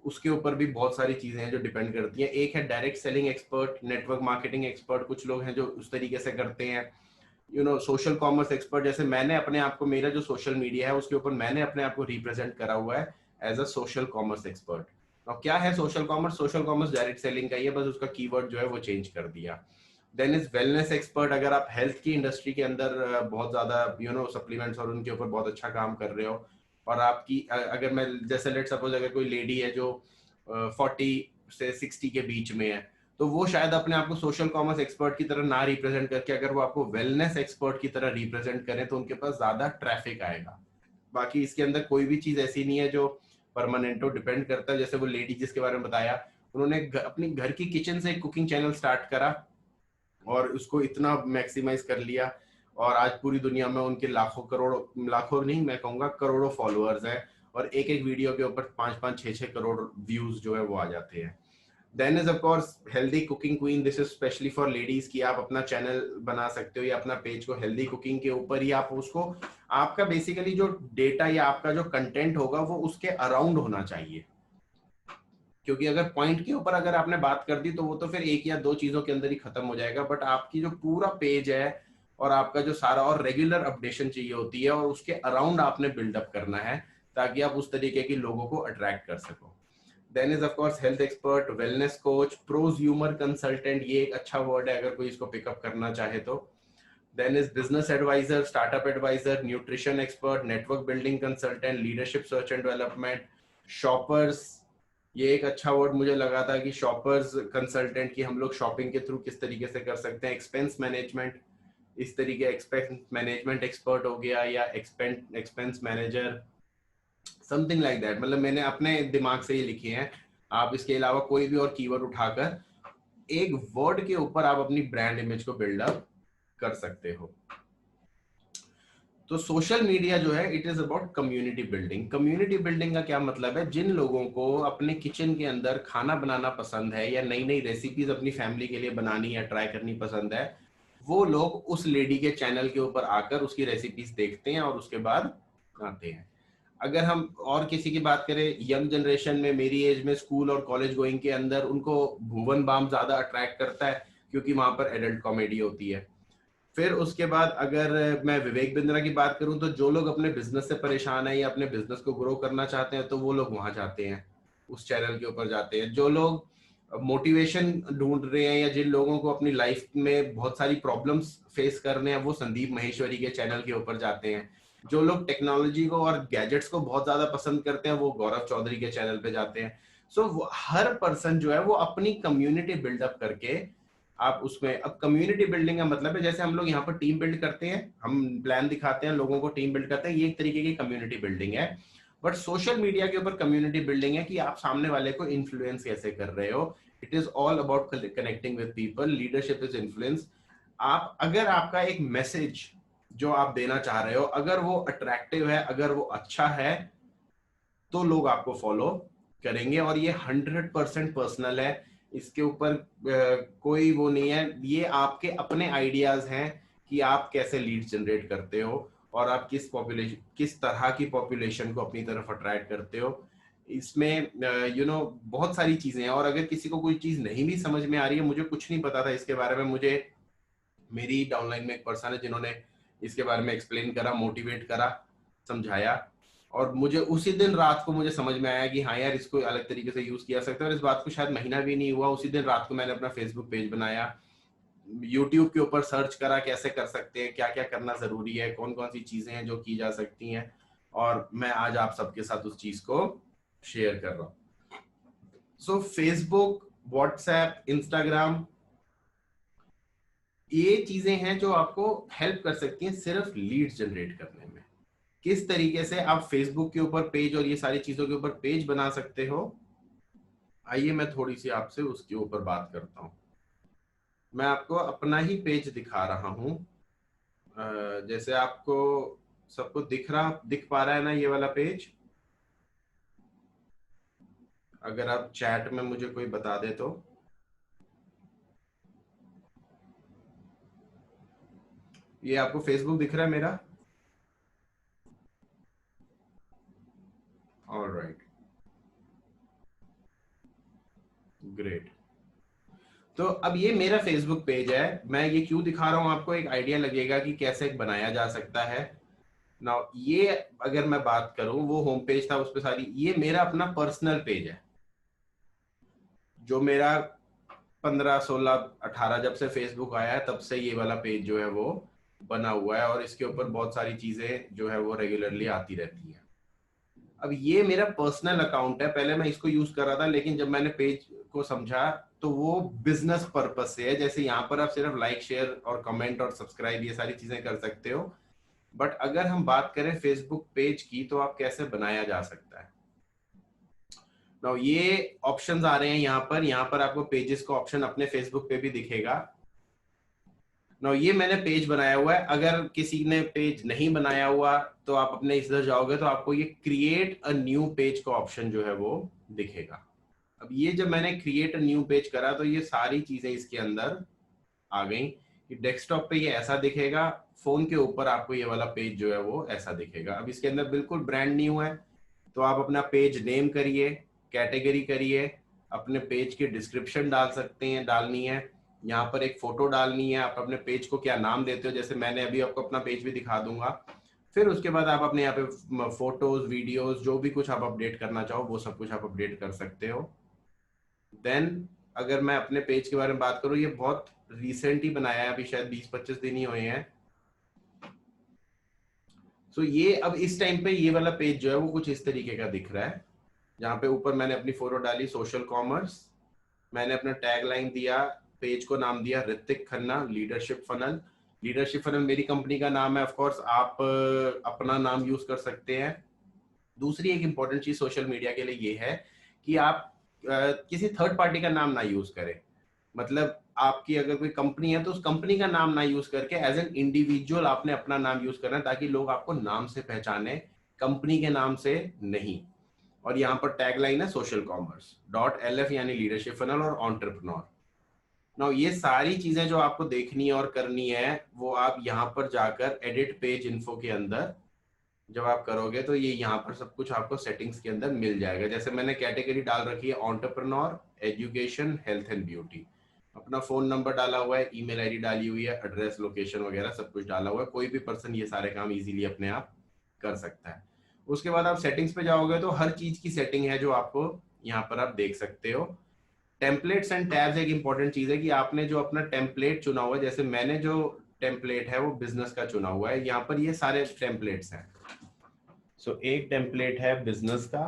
Speaker 1: उसके ऊपर भी बहुत सारी चीजें हैं जो डिपेंड करती हैं। एक है direct selling expert, network marketing expert, कुछ लोग हैं जो उस तरीके से करते हैं। सोशल कॉमर्स एक्सपर्ट, जैसे मैंने अपने आप को, मेरा जो सोशल मीडिया है उसके ऊपर मैंने अपने आप को रिप्रेजेंट करा हुआ है as a social commerce expert. और क्या है social commerce? Social commerce direct selling का ही है, बस उसका कीवर्ड जो है वो चेंज कर दिया। Then is wellness expert. अगर आप हेल्थ की इंडस्ट्री के अंदर बहुत ज्यादा सप्लीमेंट्स और उनके ऊपर बहुत अच्छा काम कर रहे हो, और आपकी अगर मैं जैसे लेट सपोज अगर कोई लेडी है जो 40 से 60 के बीच में है, तो वो शायद अपने आप को सोशल कॉमर्स एक्सपर्ट की तरह ना रिप्रेजेंट करके अगर वो आपको वेलनेस एक्सपर्ट की तरह रिप्रेजेंट करें तो उनके पास ज्यादा ट्रैफिक आएगा। बाकी इसके अंदर कोई भी चीज ऐसी नहीं है जो परमानेंट हो, डिपेंड करता है। जैसे वो लेडी जिसके बारे में बताया, उन्होंने अपनी घर की किचन से एक कुकिंग चैनल स्टार्ट करा और उसको इतना मैक्सिमाइज कर लिया, और आज पूरी दुनिया में उनके लाखों करोड़ों, लाखों नहीं मैं कहूंगा करोड़ों फॉलोअर्स हैं, और एक एक वीडियो के ऊपर 5-5, 6-6 करोड़ व्यूज जो है वो आ जाते हैं। Then is of course healthy cooking queen. This is specially for ladies कि आप अपना चैनल बना सकते हो या अपना पेज को हेल्दी कुकिंग के ऊपर ही आप उसको, आपका बेसिकली जो डेटा या आपका जो कंटेंट होगा वो उसके अराउंड होना चाहिए। क्योंकि अगर पॉइंट के ऊपर अगर आपने बात कर दी तो वो तो फिर एक या दो चीजों के अंदर ही खत्म हो जाएगा, बट आपकी जो पूरा पेज है और आपका जो सारा, और रेगुलर अपडेशन चाहिए होती है, और उसके अराउंड आपने बिल्डअप करना है ताकि आप उस तरीके के लोगों को अट्रैक्ट कर सको। Then is of course health expert, wellness coach, prosumer consultant, ये एक अच्छा वर्ड है अगर कोई इसको पिकअप करना चाहे तो। Then is business advisor, startup advisor, nutrition expert, network building consultant, leadership search and development, shoppers, ये एक अच्छा वर्ड मुझे लगा था कि शॉपर्स कंसल्टेंट, की हम लोग शॉपिंग के थ्रू किस तरीके से कर सकते हैं। एक्सपेंस मैनेजमेंट, इस तरीके एक्सपेंस मैनेजमेंट एक्सपर्ट हो गया, या expense manager, something like that. मतलब मैंने अपने दिमाग से ये लिखी हैं। आप इसके अलावा कोई भी और कीवर्ड उठाकर एक वर्ड के ऊपर आप अपनी ब्रांड इमेज को बिल्डअप कर सकते हो। तो सोशल मीडिया जो है it is about community building. Community building का क्या मतलब है? जिन लोगों को अपने किचन के अंदर खाना बनाना पसंद है या नई नई रेसिपीज अपनी फैमिली के लिए बनानी या ट्राई करनी पसंद है, वो लोग उस लेडी के चैनल के ऊपर आकर उसकी रेसिपीज देखते हैं और उसके बाद आते हैं। अगर हम और किसी की बात करें, यंग जनरेशन में, मेरी एज में, स्कूल और कॉलेज गोइंग के अंदर उनको भुवन बाम ज्यादा अट्रैक्ट करता है क्योंकि वहां पर एडल्ट कॉमेडी होती है। फिर उसके बाद अगर मैं विवेक बिंद्रा की बात करूं, तो जो लोग अपने बिजनेस से परेशान है या अपने बिजनेस को ग्रो करना चाहते हैं तो वो लोग वहां जाते हैं, उस चैनल के ऊपर जाते हैं। जो लोग मोटिवेशन ढूंढ रहे हैं या जिन लोगों को अपनी लाइफ में बहुत सारी प्रॉब्लम्स फेस करने हैं वो संदीप महेश्वरी के चैनल के ऊपर जाते हैं। जो लोग टेक्नोलॉजी को और गैजेट्स को बहुत ज्यादा पसंद करते हैं वो गौरव चौधरी के चैनल पे जाते हैं। सो हर पर्सन जो है वो अपनी कम्युनिटी बिल्डअप करके आप उसमें, अब कम्युनिटी बिल्डिंग का मतलब है जैसे हम लोग यहाँ पर टीम बिल्ड करते हैं, हम प्लान दिखाते हैं, लोगों को टीम बिल्ड करते हैं, ये एक तरीके की कम्युनिटी बिल्डिंग है। बट सोशल मीडिया के ऊपर कम्युनिटी बिल्डिंग है कि आप सामने वाले को इन्फ्लुएंस कैसे कर रहे हो। It is all about connecting with people. Leadership is influence. आप अगर आपका एक मैसेज जो आप देना चाह रहे हो अगर वो अट्रैक्टिव है, अगर वो अच्छा है, तो लोग आपको फॉलो करेंगे। और ये 100% पर्सनल है, इसके ऊपर कोई वो नहीं है। ये आपके अपने आइडियाज हैं कि आप कैसे लीड जनरेट करते हो और आप किस तरह की पॉपुलेशन को अपनी तरफ अट्रैक्ट करते हो। इसमें बहुत सारी चीजें हैं। और अगर किसी को कोई चीज नहीं भी समझ में आ रही है, मुझे कुछ नहीं पता था इसके बारे में, मुझे मेरी डाउनलाइन में एक पर्सन है जिन्होंने इसके बारे में एक्सप्लेन करा, मोटिवेट करा, समझाया, और मुझे उसी दिन रात को मुझे समझ में आया कि हाँ यार इसको अलग तरीके से यूज किया सकता है। और इस बात को शायद महीना भी नहीं हुआ, उसी दिन रात को मैंने अपना फेसबुक पेज बनाया, यूट्यूब के ऊपर सर्च करा कैसे कर सकते हैं, क्या क्या करना जरूरी है, कौन कौन सी चीजें हैं जो की जा सकती हैं, और मैं आज आप सबके साथ उस चीज को शेयर कर रहा हूँ। सो फेसबुक, व्हाट्सएप, इंस्टाग्राम, ये चीजें हैं जो आपको हेल्प कर सकती हैं सिर्फ लीड्स जनरेट करने में। किस तरीके से आप फेसबुक के ऊपर पेज और ये सारी चीजों के ऊपर पेज बना सकते हो, आइए मैं थोड़ी सी आपसे उसके ऊपर बात करता हूं। मैं आपको अपना ही पेज दिखा रहा हूं। जैसे आपको सबको दिख पा रहा है ना ये वाला पेज? अगर आप चैट में मुझे कोई बता दे तो। ये आपको फेसबुक दिख रहा है मेरा? Alright, great. तो अब ये मेरा फेसबुक पेज है। मैं ये क्यों दिखा रहा हूं आपको, एक आइडिया लगेगा कि कैसे बनाया जा सकता है। नाउ ये अगर मैं बात करूं, वो होम पेज था, उस पर सारी, ये मेरा अपना पर्सनल पेज है जो मेरा 15, 16, 18 जब से फेसबुक आया है तब से ये वाला पेज जो है वो बना हुआ है, और इसके ऊपर बहुत सारी चीजें जो है वो रेगुलरली आती रहती है। अब ये मेरा पर्सनल अकाउंट है, पहले मैं इसको यूज कर रहा था, लेकिन जब मैंने पेज को समझा तो वो बिजनेस पर्पस से है। जैसे यहाँ पर आप सिर्फ लाइक, शेयर और कमेंट और सब्सक्राइब ये सारी चीजें कर सकते हो, बट अगर हम बात करें फेसबुक पेज की तो आप कैसे बनाया जा सकता है। नाउ ये ऑप्शंस आ रहे हैं यहाँ पर आपको पेजेस का ऑप्शन अपने फेसबुक पे भी दिखेगा। नाउ ये मैंने पेज बनाया हुआ है। अगर किसी ने पेज नहीं बनाया हुआ तो आप अपने इधर जाओगे तो आपको ये क्रिएट अ न्यू पेज का ऑप्शन जो है वो दिखेगा। अब ये जब मैंने क्रिएट अ न्यू पेज करा तो ये सारी चीजें इसके अंदर आ गई कि डेस्कटॉप पे ये ऐसा दिखेगा, फोन के ऊपर आपको ये वाला पेज जो है वो ऐसा दिखेगा। अब इसके अंदर बिल्कुल ब्रांड न्यू है, तो आप अपना पेज नेम करिए, कैटेगरी करिए, अपने पेज की डिस्क्रिप्शन डाल सकते हैं, डालनी है, यहाँ पर एक फोटो डालनी है, आप अपने पेज को क्या नाम देते हो, जैसे मैंने अभी आपको अपना पेज भी दिखा दूंगा। फिर उसके बाद आप अपने यहाँ पे फोटोज, वीडियोस, जो भी कुछ आप अपडेट करना चाहो वो सब कुछ आप अपडेट कर सकते हो। देन अगर मैं अपने पेज के बारे में बात करूँ, ये बहुत रिसेंट ही बनाया है, अभी शायद 20-25 दिन ही हुए हैं। सो ये अब इस टाइम पे ये वाला पेज जो है वो कुछ इस तरीके का दिख रहा है, जहाँ पे ऊपर मैंने अपनी फोटो डाली, सोशल कॉमर्स, मैंने अपना टैग लाइन दिया, पेज को नाम दिया Hrithik Khanna leadership funnel. Leadership funnel मेरी कंपनी का नाम है, ऑफ कोर्स आप अपना नाम यूज कर सकते हैं। दूसरी एक इंपॉर्टेंट चीज सोशल मीडिया के लिए ये है कि आप किसी थर्ड पार्टी का नाम ना यूज करें। मतलब आपकी अगर कोई कंपनी है तो उस कंपनी का नाम ना यूज करके एज एन इंडिविजुअल आपने अपना नाम यूज करना है, ताकि लोग आपको नाम से पहचाने, कंपनी के नाम से नहीं। और यहाँ पर टैगलाइन है सोशल कॉमर्स .lf, यानी लीडरशिप फनल और एंटरप्रेन्योर। नाउ ये सारी चीजें जो आपको देखनी है और करनी है, वो आप यहाँ पर जाकर एडिट पेज इन्फो के अंदर जब आप करोगे तो ये यहाँ पर सब कुछ आपको सेटिंग्स के अंदर मिल जाएगा। जैसे मैंने कैटेगरी डाल रखी है entrepreneur, education, health and beauty. अपना फोन नंबर डाला हुआ है, ईमेल आईडी डाली हुई है, एड्रेस, लोकेशन वगैरह सब कुछ डाला हुआ है। कोई भी पर्सन ये सारे काम इजीली अपने आप कर सकता है। उसके बाद आप सेटिंग्स पे जाओगे तो हर चीज की सेटिंग है जो आपको यहाँ पर आप देख सकते हो। टेम्पलेट्स एंड टैब्स एक इंपॉर्टेंट चीज है कि आपने जो अपना टेम्पलेट चुना हुआ है, जैसे मैंने जो टेम्पलेट है वो बिजनेस का चुना हुआ है, यहाँ पर ये सारे टेम्पलेट्स हैं। सो एक टेम्पलेट है बिजनेस का,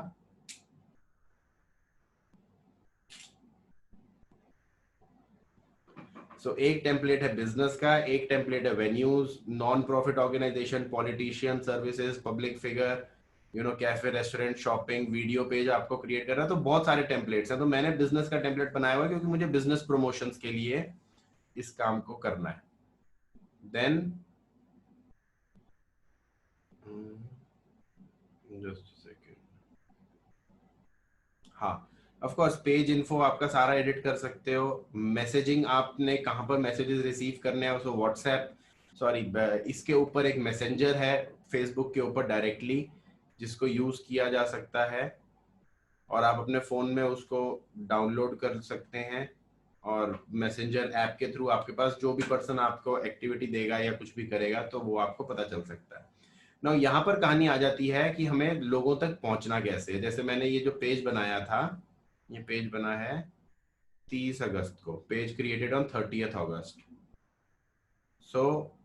Speaker 1: एक टेम्पलेट है बिजनेस का, एक टेम्पलेट है venues, non profit organisation, politician, services, public figure, cafe, restaurant, shopping, video page आपको क्रिएट करना है। तो बहुत सारे टेम्पलेट्स हैं। तो मैंने बिजनेस का टेम्पलेट बनाया हुआ है क्योंकि मुझे बिजनेस प्रमोशंस के लिए इस काम को करना है। देन जस्ट सेकेंड, हाँ, ऑफ कोर्स पेज इन्फो आपका सारा एडिट कर सकते हो। मैसेजिंग, आपने कहाँ पर मैसेजेस रिसीव करने हैं, उसको व्हाट्सएप, सॉरी, इसके ऊपर एक मैसेंजर है फेसबुक के ऊपर डायरेक्टली, जिसको यूज किया जा सकता है और आप अपने फोन में उसको डाउनलोड कर सकते हैं। और मैसेंजर ऐप के थ्रू आपके पास जो भी पर्सन आपको एक्टिविटी देगा या कुछ भी करेगा तो वो आपको पता चल सकता है ना। यहाँ पर कहानी आ जाती है कि हमें लोगों तक पहुंचना कैसे है। जैसे मैंने ये जो पेज बनाया था, ये पेज बना है 30 अगस्त को, पेज क्रिएटेड ऑन 30 अगस्त। सो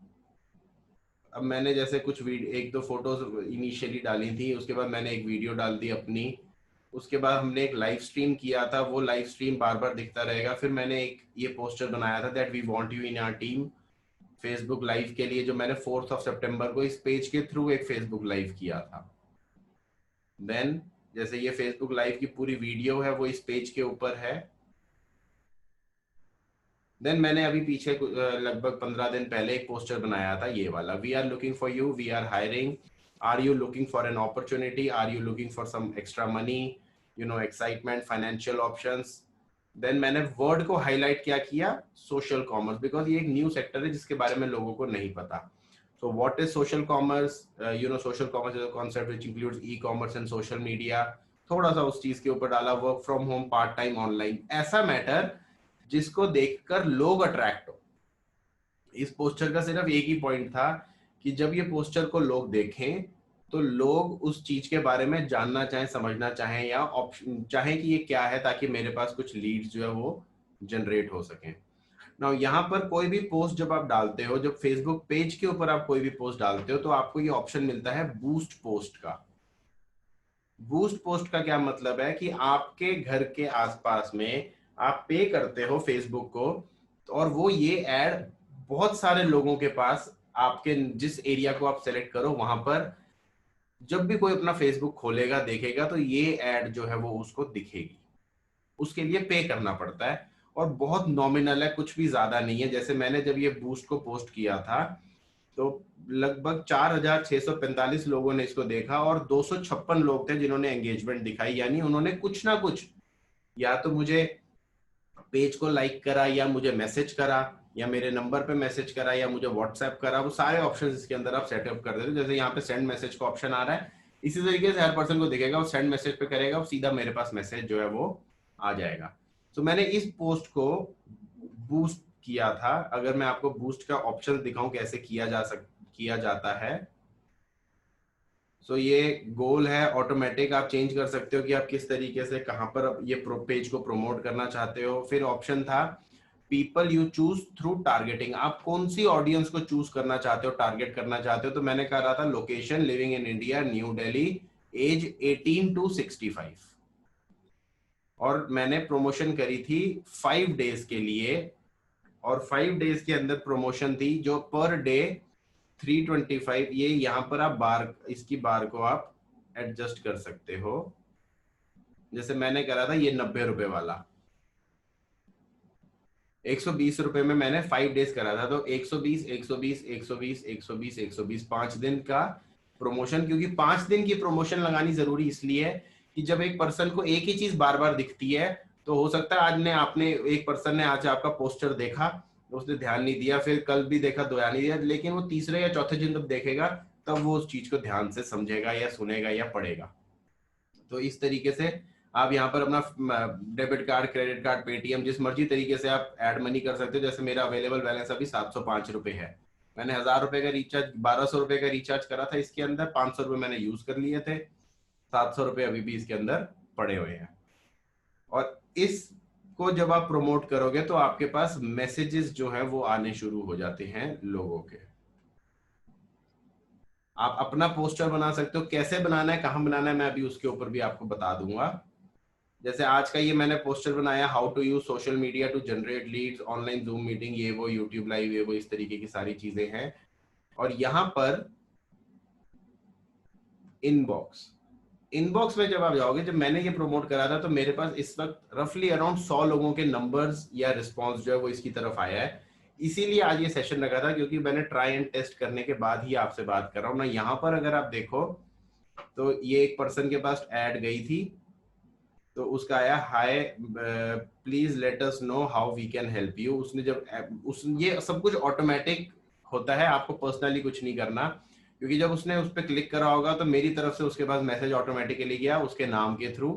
Speaker 1: अब मैंने जैसे कुछ एक दो फोटोज इनिशियली डाली थी, उसके बाद मैंने एक वीडियो डाल दी अपनी, उसके बाद हमने एक लाइव स्ट्रीम किया था, वो लाइव स्ट्रीम बार बार दिखता रहेगा। फिर मैंने एक ये पोस्टर बनाया था that we want you in our team, Facebook live के लिए, जो मैंने 4 सितंबर को इस पेज के थ्रू एक फेसबुक लाइव किया था। देन जैसे ये फेसबुक लाइव की पूरी वीडियो है वो इस पेज के ऊपर है। देन मैंने अभी पीछे लगभग 15 दिन पहले एक पोस्टर बनाया था ये वाला, we are looking for you, we are hiring, are you looking for an opportunity, are you looking for some extra money, excitement, financial options. Then मैंने वर्ड को हाईलाइट क्या किया, सोशल कॉमर्स, बिकॉज ये एक न्यू सेक्टर है जिसके बारे में लोगों को नहीं पता। So what is social commerce? Social commerce is a concept which includes e commerce and social media. थोड़ा सा उस चीज के ऊपर डाला, work from home, part time, online, ऐसा मैटर जिसको देखकर लोग अट्रैक्ट हो। इस पोस्टर का सिर्फ एक ही पॉइंट था कि जब ये पोस्टर को लोग देखें तो लोग उस चीज के बारे में जानना चाहें, समझना चाहें, या ऑप्शन चाहें कि ये क्या है, ताकि मेरे पास कुछ लीड्स जो है वो जनरेट हो सकें। नाउ यहाँ पर कोई भी पोस्ट जब आप डालते हो, जब फेसबुक पेज के ऊपर आप कोई भी पोस्ट डालते हो, तो आपको ये ऑप्शन मिलता है बूस्ट पोस्ट का। बूस्ट पोस्ट का क्या मतलब है कि आपके घर के आसपास में आप पे करते हो फेसबुक को, और वो ये एड बहुत सारे लोगों के पास, आपके जिस एरिया को आप सेलेक्ट करो वहां पर जब भी कोई अपना फेसबुक खोलेगा, देखेगा, तो ये एड जो है वो उसको दिखेगी। उसके लिए पे करना पड़ता है और बहुत नॉमिनल है, कुछ भी ज्यादा नहीं है। जैसे मैंने जब ये बूस्ट को पोस्ट किया था तो लगभग 4,645 लोगों ने इसको देखा और 256 लोग थे जिन्होंने एंगेजमेंट दिखाई, यानी उन्होंने कुछ ना कुछ, या तो मुझे पेज को लाइक करा, या मुझे मैसेज करा, या मेरे नंबर पे मैसेज करा, या मुझे व्हाट्सएप करा। वो सारे ऑप्शंस इसके अंदर आप सेटअप कर देते हो। जैसे यहाँ पे सेंड मैसेज का ऑप्शन आ रहा है, इसी तरीके से हर पर्सन को दिखेगा, वो सेंड मैसेज पे करेगा, वो सीधा मेरे पास मैसेज जो है वो आ जाएगा। तो मैंने इस पोस्ट को बूस्ट किया था। अगर मैं आपको बूस्ट का ऑप्शन दिखाऊं कैसे किया जाता है, ये गोल है ऑटोमेटिक, आप चेंज कर सकते हो कि आप किस तरीके से कहां पर ये पेज को प्रमोट करना चाहते हो। फिर ऑप्शन था people you choose through targeting, आप कौन सी ऑडियंस को चूज करना चाहते हो, टारगेट करना चाहते हो। तो मैंने कहा था location, living in India, New Delhi, age 18 to 65, और मैंने प्रमोशन करी थी 5 डेज के लिए। और 5 डेज के अंदर प्रमोशन थी जो पर डे 325। ये यहाँ पर आप बार, इसकी बार को आप एडजस्ट कर सकते हो। जैसे मैंने करा था ये 90 रुपए वाला, 120 रुपए में मैंने 5 डेज करा था, तो 120 120 120 120 120 5 दिन का प्रमोशन। क्योंकि 5 दिन की प्रमोशन लगानी जरूरी इसलिए है कि जब एक पर्सन को एक ही चीज बार बार दिखती है, तो हो सकता है आज ने आपने एक पर्सन ने आज आपका पोस्टर देखा, उसने ध्यान नहीं दिया, फिर कल भी देखा, ध्यान नहीं दिया, लेकिन वो तीसरे या चौथे दिन जब देखेगा तब वो उस चीज को ध्यान से समझेगा या सुनेगा या पढ़ेगा। तो इस तरीके से आप यहाँ पर अपना debit card, credit card, Paytm, जिस मर्जी तरीके से आप ऐड मनी कर सकते हो। जैसे मेरा अवेलेबल बैलेंस अभी 705 रुपए है। मैंने 1000 रुपए का रिचार्ज, 1200 रुपए का रिचार्ज करा था इसके अंदर, 500 रुपए मैंने यूज कर लिए थे, 700 रुपए अभी भी इसके अंदर पड़े हुए हैं। और इसको जब आप प्रमोट करोगे तो आपके पास मैसेजेस जो हैं वो आने शुरू हो जाते हैं लोगों के। आप अपना पोस्टर बना सकते हो, कैसे बनाना है, कहाँ बनाना है, मैं अभी उसके ऊपर भी आपको बता दूंगा। जैसे आज का ये मैंने पोस्टर बनाया, how to use social media to generate leads, online Zoom meeting, ये वो, यूट्यूब लाइव, ये वो, इस तरीके की सारी चीजें हैं। और यहाँ पर इनबॉक्स, इनबॉक्स में जब आप जाओगे, जब मैंने ये प्रमोट करा था तो मेरे पास इस वक्त रफली अराउंड 100 लोगों के नंबर्स या रिस्पॉन्स जो है वो इसकी तरफ आया है। इसीलिए आज ये सेशन लगा था, क्योंकि मैंने ट्राई एंड टेस्ट करने के बाद ही आपसे बात कर रहा हूँ ना। यहाँ पर अगर आप देखो तो ये एक पर्सन के पास ऐड गई थी, तो उसका आया, hi please let us know how we can help you. उसने जब ये सब कुछ ऑटोमेटिक होता है, आपको पर्सनली कुछ नहीं करना। क्योंकि जब उसने उस पर क्लिक करा होगा तो मेरी तरफ से उसके पास मैसेज ऑटोमेटिकली गया उसके नाम के थ्रू,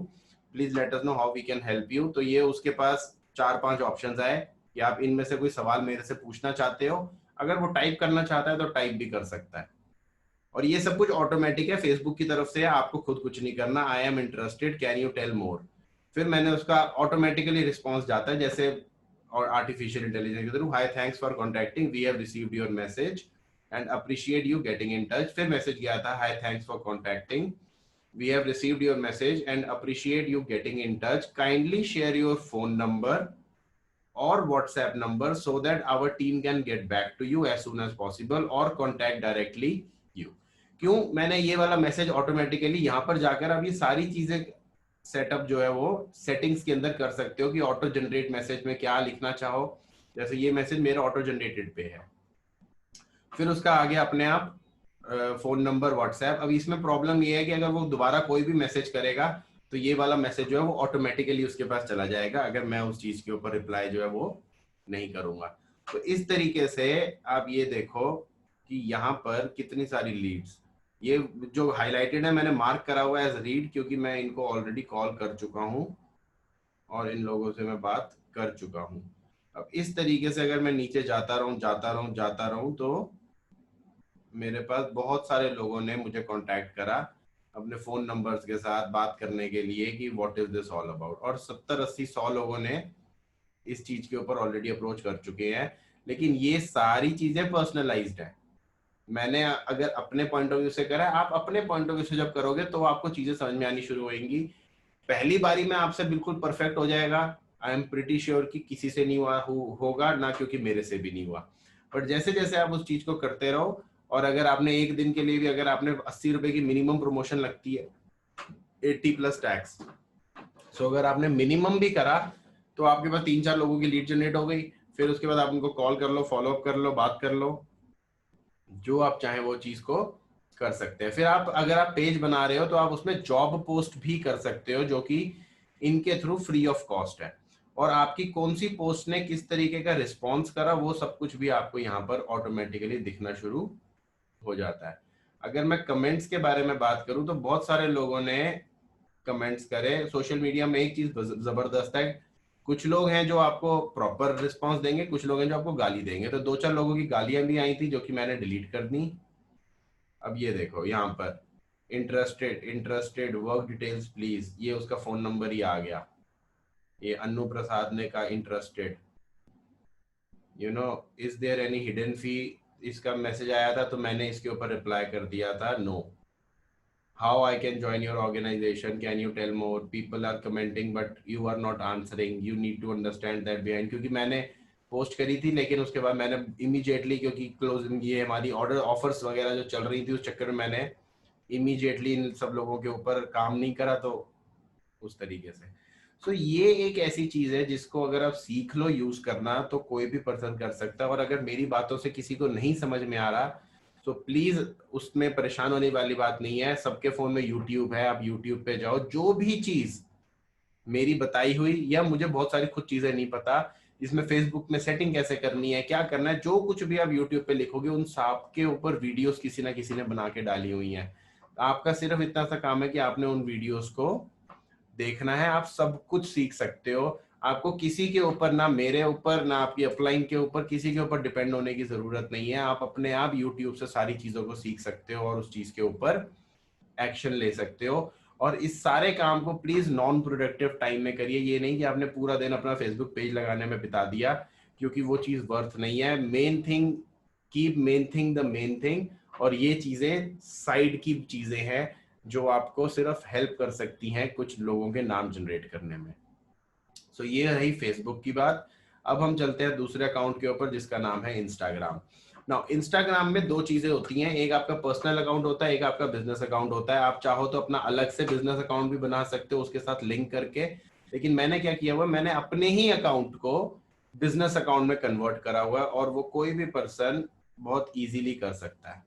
Speaker 1: please let us know how we can help you. तो ये उसके पास 4-5 ऑप्शंस आए कि आप इनमें से कोई सवाल मेरे से पूछना चाहते हो। अगर वो टाइप करना चाहता है तो टाइप भी कर सकता है। और ये सब कुछ ऑटोमेटिक है, फेसबुक की तरफ से, आपको खुद कुछ नहीं करना। I am interested, can you tell more. फिर मैंने उसका ऑटोमेटिकली रिस्पॉन्स जाता है, जैसे और आर्टिफिशियल इंटेलिजेंस के through, hi thanks for contacting, we have received your message and appreciate you getting in touch. फिर मैसेज गया था, hi thanks for contacting, we have received your message and appreciate you getting in touch, kindly share your phone number और WhatsApp number so that our team can get back to you as soon as possible और contact directly you. क्यों मैंने ये वाला message automatically यहाँ पर जाकर अब ये सारी चीजें सेटअप जो है वो सेटिंग्स के अंदर कर सकते हो कि ऑटो जनरेट मैसेज में क्या लिखना चाहो। जैसे ये मैसेज मेरा ऑटो जनरेटेड पे है, फिर उसका आगे अपने आप फोन नंबर, व्हाट्सएप। अब इसमें प्रॉब्लम ये है कि अगर वो दोबारा कोई भी मैसेज करेगा तो ये वाला मैसेज जो है वो ऑटोमेटिकली उसके पास चला जाएगा, अगर मैं उस चीज के ऊपर रिप्लाई जो है वो नहीं करूंगा। तो इस तरीके से आप ये देखो कि यहाँ पर कितनी सारी लीड्स, ये जो हाईलाइटेड है मैंने मार्क करा हुआ है एज रीड, क्योंकि मैं इनको ऑलरेडी कॉल कर चुका हूँ और इन लोगों से मैं बात कर चुका हूँ। अब इस तरीके से अगर मैं नीचे जाता रहूं जाता रहूं जाता रहूं तो मेरे पास बहुत सारे लोगों ने मुझे कांटेक्ट करा अपने फोन नंबर्स के साथ बात करने के लिए कि what is this all about. और 70-80-100 लोगों ने इस चीज के ऊपर ऑलरेडी अप्रोच कर चुके हैं। लेकिन ये सारी चीजें पर्सनलाइज्ड है। मैंने अगर अपने पॉइंट ऑफ व्यू से करा है, आप अपने पॉइंट ऑफ व्यू से जब करोगे तो आपको चीजें समझ में आनी शुरू होंगी। पहली बारी में आपसे बिल्कुल परफेक्ट हो जाएगा, आई एम प्रिटी श्योर कि किसी से नहीं हुआ होगा ना, क्योंकि मेरे से भी नहीं हुआ। बट जैसे जैसे आप उस चीज को करते रहो, और अगर आपने एक दिन के लिए भी, अगर आपने 80 रुपए की मिनिमम प्रमोशन लगती है 80 प्लस टैक्स, सो अगर आपने मिनिमम भी करा तो आपके पास 3-4 लोगों की लीड जनरेट हो गई। फिर उसके बाद आप उनको कॉल कर लो, फॉलो अप कर लो, बात कर लो, जो आप चाहें वो चीज को कर सकते हैं। फिर आप अगर आप पेज बना रहे हो तो आप उसमें जॉब पोस्ट भी कर सकते हो, जो कि इनके थ्रू फ्री ऑफ कॉस्ट है। और आपकी कौन सी पोस्ट ने किस तरीके का रिस्पॉन्स करा वो सब कुछ भी आपको यहाँ पर ऑटोमेटिकली दिखना शुरू हो जाता है। अगर मैं कमेंट्स के बारे में बात करूं तो बहुत सारे लोगों ने कमेंट्स करे। सोशल मीडिया में एक चीज जबरदस्त है, कुछ लोग हैं जो आपको प्रॉपर रिस्पांस देंगे, कुछ लोग हैं जो आपको गाली देंगे। तो 2-4 लोगों की गालियां भी आई थी जो कि मैंने डिलीट कर दी। अब ये देखो यहाँ पर interested interested work details please, ये उसका फोन नंबर ही आ गया। ये अनु प्रसाद ने कहा interested, you know is there any hidden fee, इसका मैसेज आया था तो मैंने इसके ऊपर रिप्लाई कर दिया था no. How I can join your organization, can you tell more, people are commenting but you are not answering, you need to understand that behind. क्योंकि मैंने पोस्ट करी थी लेकिन उसके बाद मैंने इमीडिएटली, क्योंकि क्लोजिंग ये हमारी ऑर्डर ऑफर्स वगैरह जो चल रही थी उस चक्कर में मैंने इमीडिएटली इन सब लोगों के ऊपर काम नहीं करा। तो उस तरीके से। सो ये एक ऐसी चीज है जिसको अगर आप सीख लो यूज करना तो कोई भी पर्सन कर सकता है। और अगर मेरी बातों से किसी को नहीं समझ में आ रहा तो प्लीज, उसमें परेशान होने वाली बात नहीं है। सबके फोन में यूट्यूब है, आप यूट्यूब पे जाओ, जो भी चीज मेरी बताई हुई, या मुझे बहुत सारी खुद चीजें नहीं पता इसमें फेसबुक में सेटिंग कैसे करनी है, क्या करना है, जो कुछ भी आप यूट्यूब पे लिखोगे उन सब के ऊपर वीडियोस किसी ना किसी ने बना के डाली हुई हैं। आपका सिर्फ इतना सा काम है कि आपने उन वीडियोस को देखना है, आप सब कुछ सीख सकते हो। आपको किसी के ऊपर, ना मेरे ऊपर ना आपकी अपलाइन के ऊपर, किसी के ऊपर डिपेंड होने की जरूरत नहीं है। आप अपने आप यूट्यूब से सारी चीजों को सीख सकते हो और उस चीज के ऊपर एक्शन ले सकते हो। और इस सारे काम को प्लीज नॉन प्रोडक्टिव टाइम में करिए। ये नहीं कि आपने पूरा दिन अपना फेसबुक पेज लगाने में बिता दिया, क्योंकि वो चीज वर्थ नहीं है। Main thing, keep main thing the main thing. और ये चीजें साइड की चीजें हैं जो आपको सिर्फ हेल्प कर सकती हैं कुछ लोगों के नाम जनरेट करने में। सो ये रही फेसबुक की बात। अब हम चलते हैं दूसरे अकाउंट के ऊपर जिसका नाम है इंस्टाग्राम। नाउ इंस्टाग्राम में दो चीजें होती हैं, एक आपका पर्सनल अकाउंट होता है, एक आपका बिजनेस अकाउंट होता है। आप चाहो तो अपना अलग से बिजनेस अकाउंट भी बना सकते हो उसके साथ लिंक करके, लेकिन मैंने क्या किया हुआ, मैंने अपने ही अकाउंट को बिजनेस अकाउंट में कन्वर्ट करा हुआ है और वो कोई भी पर्सन बहुत इजीली कर सकता है।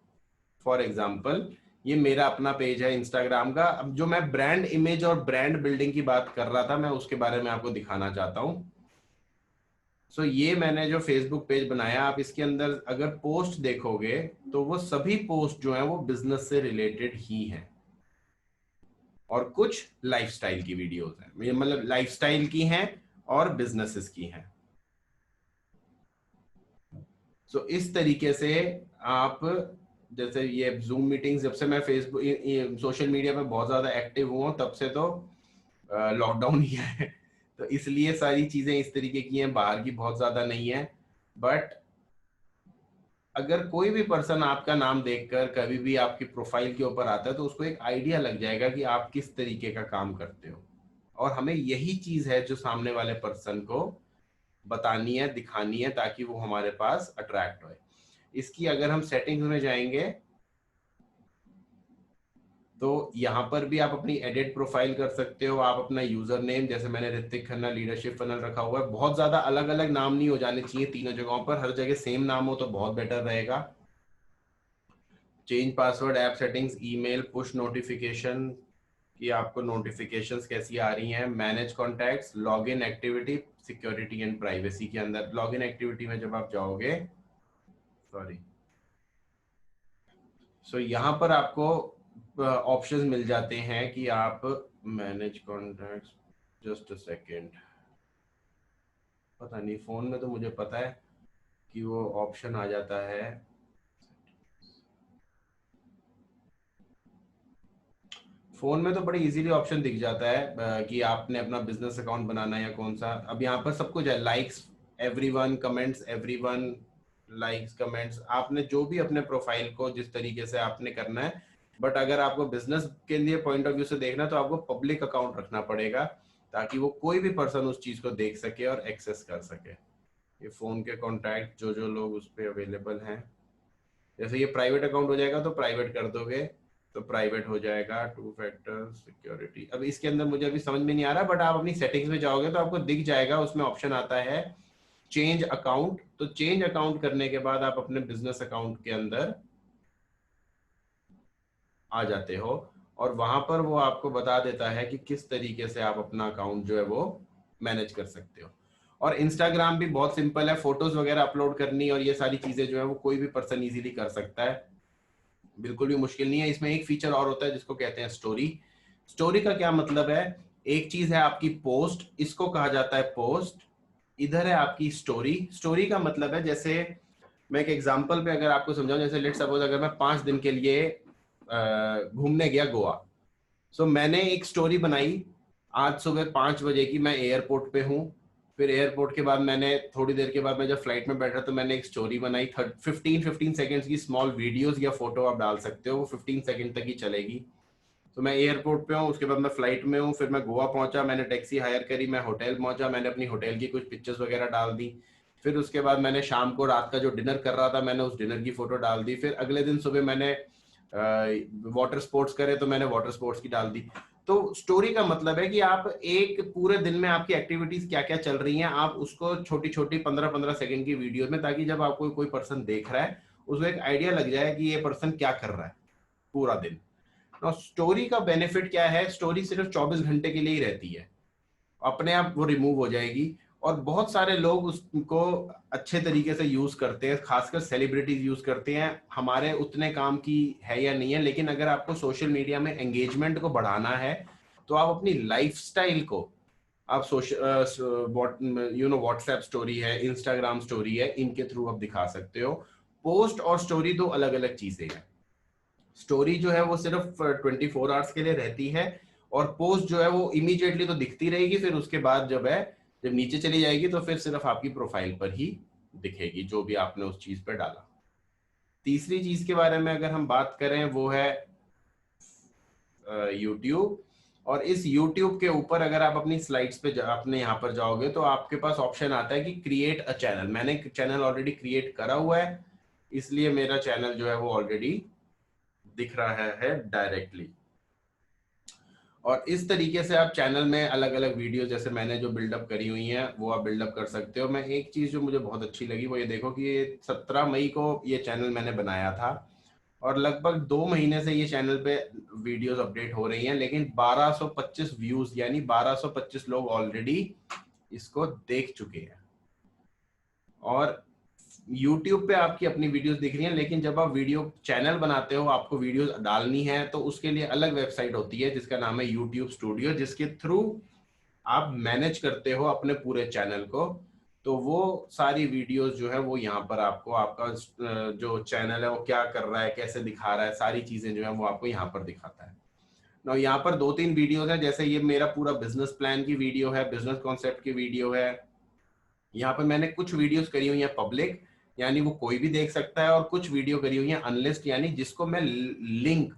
Speaker 1: फॉर एग्जाम्पल, ये मेरा अपना पेज है इंस्टाग्राम का। अब जो मैं ब्रांड इमेज और ब्रांड बिल्डिंग की बात कर रहा था, मैं उसके बारे में आपको दिखाना चाहता हूं। सो ये मैंने जो फेसबुक पेज बनाया, आप इसके अंदर अगर पोस्ट देखोगे तो वो सभी पोस्ट जो है वो बिजनेस से रिलेटेड ही हैं और कुछ लाइफस्टाइल की वीडियोस हैं, मतलब लाइफस्टाइल की हैं और बिजनेसेस की हैं। सो इस तरीके से आप, जैसे ये जूम मीटिंग्स, जब से मैं फेसबुक सोशल मीडिया पे बहुत ज्यादा एक्टिव हुआ तब से तो लॉकडाउन ही है, तो इसलिए सारी चीजें इस तरीके की हैं, बाहर की बहुत ज्यादा नहीं है। बट अगर कोई भी पर्सन आपका नाम देखकर कभी भी आपकी प्रोफाइल के ऊपर आता है तो उसको एक आइडिया लग जाएगा कि आप किस तरीके का काम करते हो। और हमें यही चीज है जो सामने वाले पर्सन को बतानी है, दिखानी है, ताकि वो हमारे पास अट्रैक्ट होए। इसकी अगर हम सेटिंग्स में जाएंगे तो यहाँ पर भी आप अपनी एडिट प्रोफाइल कर सकते हो। आप अपना यूजर नेम, जैसे मैंने ऋतिक खन्ना लीडरशिप फनल रखा हुआ है, बहुत ज्यादा अलग अलग नाम नहीं हो जाने चाहिए तीनों जगहों पर, हर जगह सेम नाम हो तो बहुत बेटर रहेगा। Change password, app settings, email, push notification कि आपको नोटिफिकेशंस कैसी आ रही हैं, manage contacts, login activity, security and privacy के अंदर लॉगिन एक्टिविटी में जब आप जाओगे, सॉरी, सो यहाँ पर आपको ऑप्शंस मिल जाते हैं कि आप manage contacts, just a second, पता नहीं फोन में तो मुझे पता है कि वो ऑप्शन आ जाता है। फोन में तो बड़ी इजीली ऑप्शन दिख जाता है कि आपने अपना बिजनेस अकाउंट बनाना है या कौन सा। अब यहाँ पर सब कुछ है, likes everyone, comments everyone, likes comments, आपने जो भी अपने प्रोफाइल को जिस तरीके से आपने करना है। बट अगर आपको बिजनेस के लिए पॉइंट ऑफ व्यू से देखना तो आपको पब्लिक अकाउंट रखना पड़ेगा, ताकि वो कोई भी पर्सन उस चीज को देख सके और एक्सेस कर सके। ये फोन के कॉन्टैक्ट जो जो लोग उस पर अवेलेबल हैं, जैसे ये प्राइवेट अकाउंट हो जाएगा तो प्राइवेट कर दोगे तो प्राइवेट हो जाएगा। टू फैक्टर सिक्योरिटी, अब इसके अंदर मुझे अभी समझ में नहीं आ रहा, बट आप अपनी सेटिंग्स में जाओगे तो आपको दिख जाएगा, उसमें ऑप्शन आता है चेंज अकाउंट। तो चेंज अकाउंट करने के बाद आप अपने बिजनेस अकाउंट के अंदर आ जाते हो और वहां पर वो आपको बता देता है कि किस तरीके से आप अपना अकाउंट जो है वो मैनेज कर सकते हो। और इंस्टाग्राम भी बहुत सिंपल है, फोटोज वगैरह अपलोड करनी और ये सारी चीजें जो है वो कोई भी पर्सन इजीली कर सकता है, बिल्कुल भी मुश्किल नहीं है। इसमें एक फीचर और होता है जिसको कहते हैं स्टोरी। स्टोरी का क्या मतलब है, एक चीज है आपकी पोस्ट, इसको कहा जाता है पोस्ट, इधर है आपकी स्टोरी। स्टोरी का मतलब है, जैसे मैं एक एग्जांपल पे अगर आपको समझाऊं, जैसे लेट्स सपोज अगर मैं 5 दिन के लिए घूमने गया गोवा, सो मैंने एक स्टोरी बनाई आज सुबह 5 बजे की, मैं एयरपोर्ट पे हूँ। फिर एयरपोर्ट के बाद मैंने थोड़ी देर के बाद मैं जब फ्लाइट में बैठा तो मैंने एक स्टोरी बनाई 15 सेकेंड्स की स्मॉल वीडियोस या फोटो आप डाल सकते हो, वो 15 सेकेंड तक ही चलेगी। तो मैं एयरपोर्ट पे हूँ, उसके बाद मैं फ्लाइट में हूँ, फिर मैं गोवा पहुंचा, मैंने टैक्सी हायर करी, मैं होटल पहुंचा, मैंने अपनी होटल की कुछ पिक्चर्स वगैरह डाल दी। फिर उसके बाद मैंने शाम को रात का जो डिनर कर रहा था मैंने उस डिनर की फोटो डाल दी। फिर अगले दिन सुबह मैंने वाटर स्पोर्ट्स करे तो मैंने वाटर स्पोर्ट्स की डाल दी। तो स्टोरी का मतलब है कि आप एक पूरे दिन में आपकी एक्टिविटीज क्या क्या चल रही हैं, आप उसको छोटी छोटी 15-15 सेकंड की वीडियो में, ताकि जब आपको कोई पर्सन देख रहा है उसको एक आइडिया लग जाए कि ये पर्सन क्या कर रहा है पूरा दिन। और स्टोरी का बेनिफिट क्या है, स्टोरी सिर्फ 24 घंटे के लिए ही रहती है, अपने आप वो रिमूव हो जाएगी। और बहुत सारे लोग उसको अच्छे तरीके से यूज करते हैं, खासकर सेलिब्रिटीज यूज करते हैं, हमारे उतने काम की है या नहीं है। लेकिन अगर आपको सोशल मीडिया में एंगेजमेंट को बढ़ाना है तो आप अपनी लाइफस्टाइल को आप सोशल व्हाट्सएप स्टोरी है, इंस्टाग्राम स्टोरी है, इनके थ्रू आप दिखा सकते हो। पोस्ट और स्टोरी दो अलग अलग चीजें हैं। स्टोरी जो है वो सिर्फ 24 आवर्स के लिए रहती है, और पोस्ट जो है वो इमीडिएटली तो दिखती रहेगी, फिर उसके बाद जब नीचे चली जाएगी तो फिर सिर्फ आपकी प्रोफाइल पर ही दिखेगी जो भी आपने उस चीज पर डाला। तीसरी चीज के बारे में अगर हम बात करें वो है यूट्यूब। और इस यूट्यूब के ऊपर अगर आप अपनी स्लाइड्स पे अपने यहाँ पर जाओगे तो आपके पास ऑप्शन आता है कि क्रिएट अ चैनल। मैंने चैनल ऑलरेडी क्रिएट करा हुआ है, इसलिए मेरा चैनल जो है वो ऑलरेडी दिख रहा है डायरेक्टली। और इस तरीके से आप चैनल में अलग अलग वीडियो जैसे मैंने जो बिल्डअप करी हुई हैं वो आप बिल्डअप कर सकते हो। मैं एक चीज जो मुझे बहुत अच्छी लगी वो ये देखो कि ये 17 मई को ये चैनल मैंने बनाया था, और लगभग 2 महीने से ये चैनल पे वीडियोस अपडेट हो रही हैं, लेकिन 1225 व्यूज यानी 1225 लोग ऑलरेडी इसको देख चुके हैं। और YouTube पे आपकी अपनी वीडियोस दिख रही हैं, लेकिन जब आप वीडियो चैनल बनाते हो, आपको वीडियोस डालनी है, तो उसके लिए अलग वेबसाइट होती है जिसका नाम है YouTube स्टूडियो, जिसके थ्रू आप मैनेज करते हो अपने पूरे चैनल को। तो वो सारी वीडियोस जो है वो यहाँ पर आपको आपका जो चैनल है वो क्या कर रहा है, कैसे दिखा रहा है, सारी चीजें जो है वो आपको यहाँ पर दिखाता है। ना यहाँ पर 2-3 वीडियोस है, जैसे ये मेरा पूरा बिजनेस प्लान की वीडियो है, बिजनेस कॉन्सेप्ट की वीडियो है। यहाँ पर मैंने कुछ वीडियोस करी हुई है पब्लिक, यानी वो कोई भी देख सकता है, और कुछ वीडियो करी हुई है अनलिस्ट, यानी जिसको मैं लिंक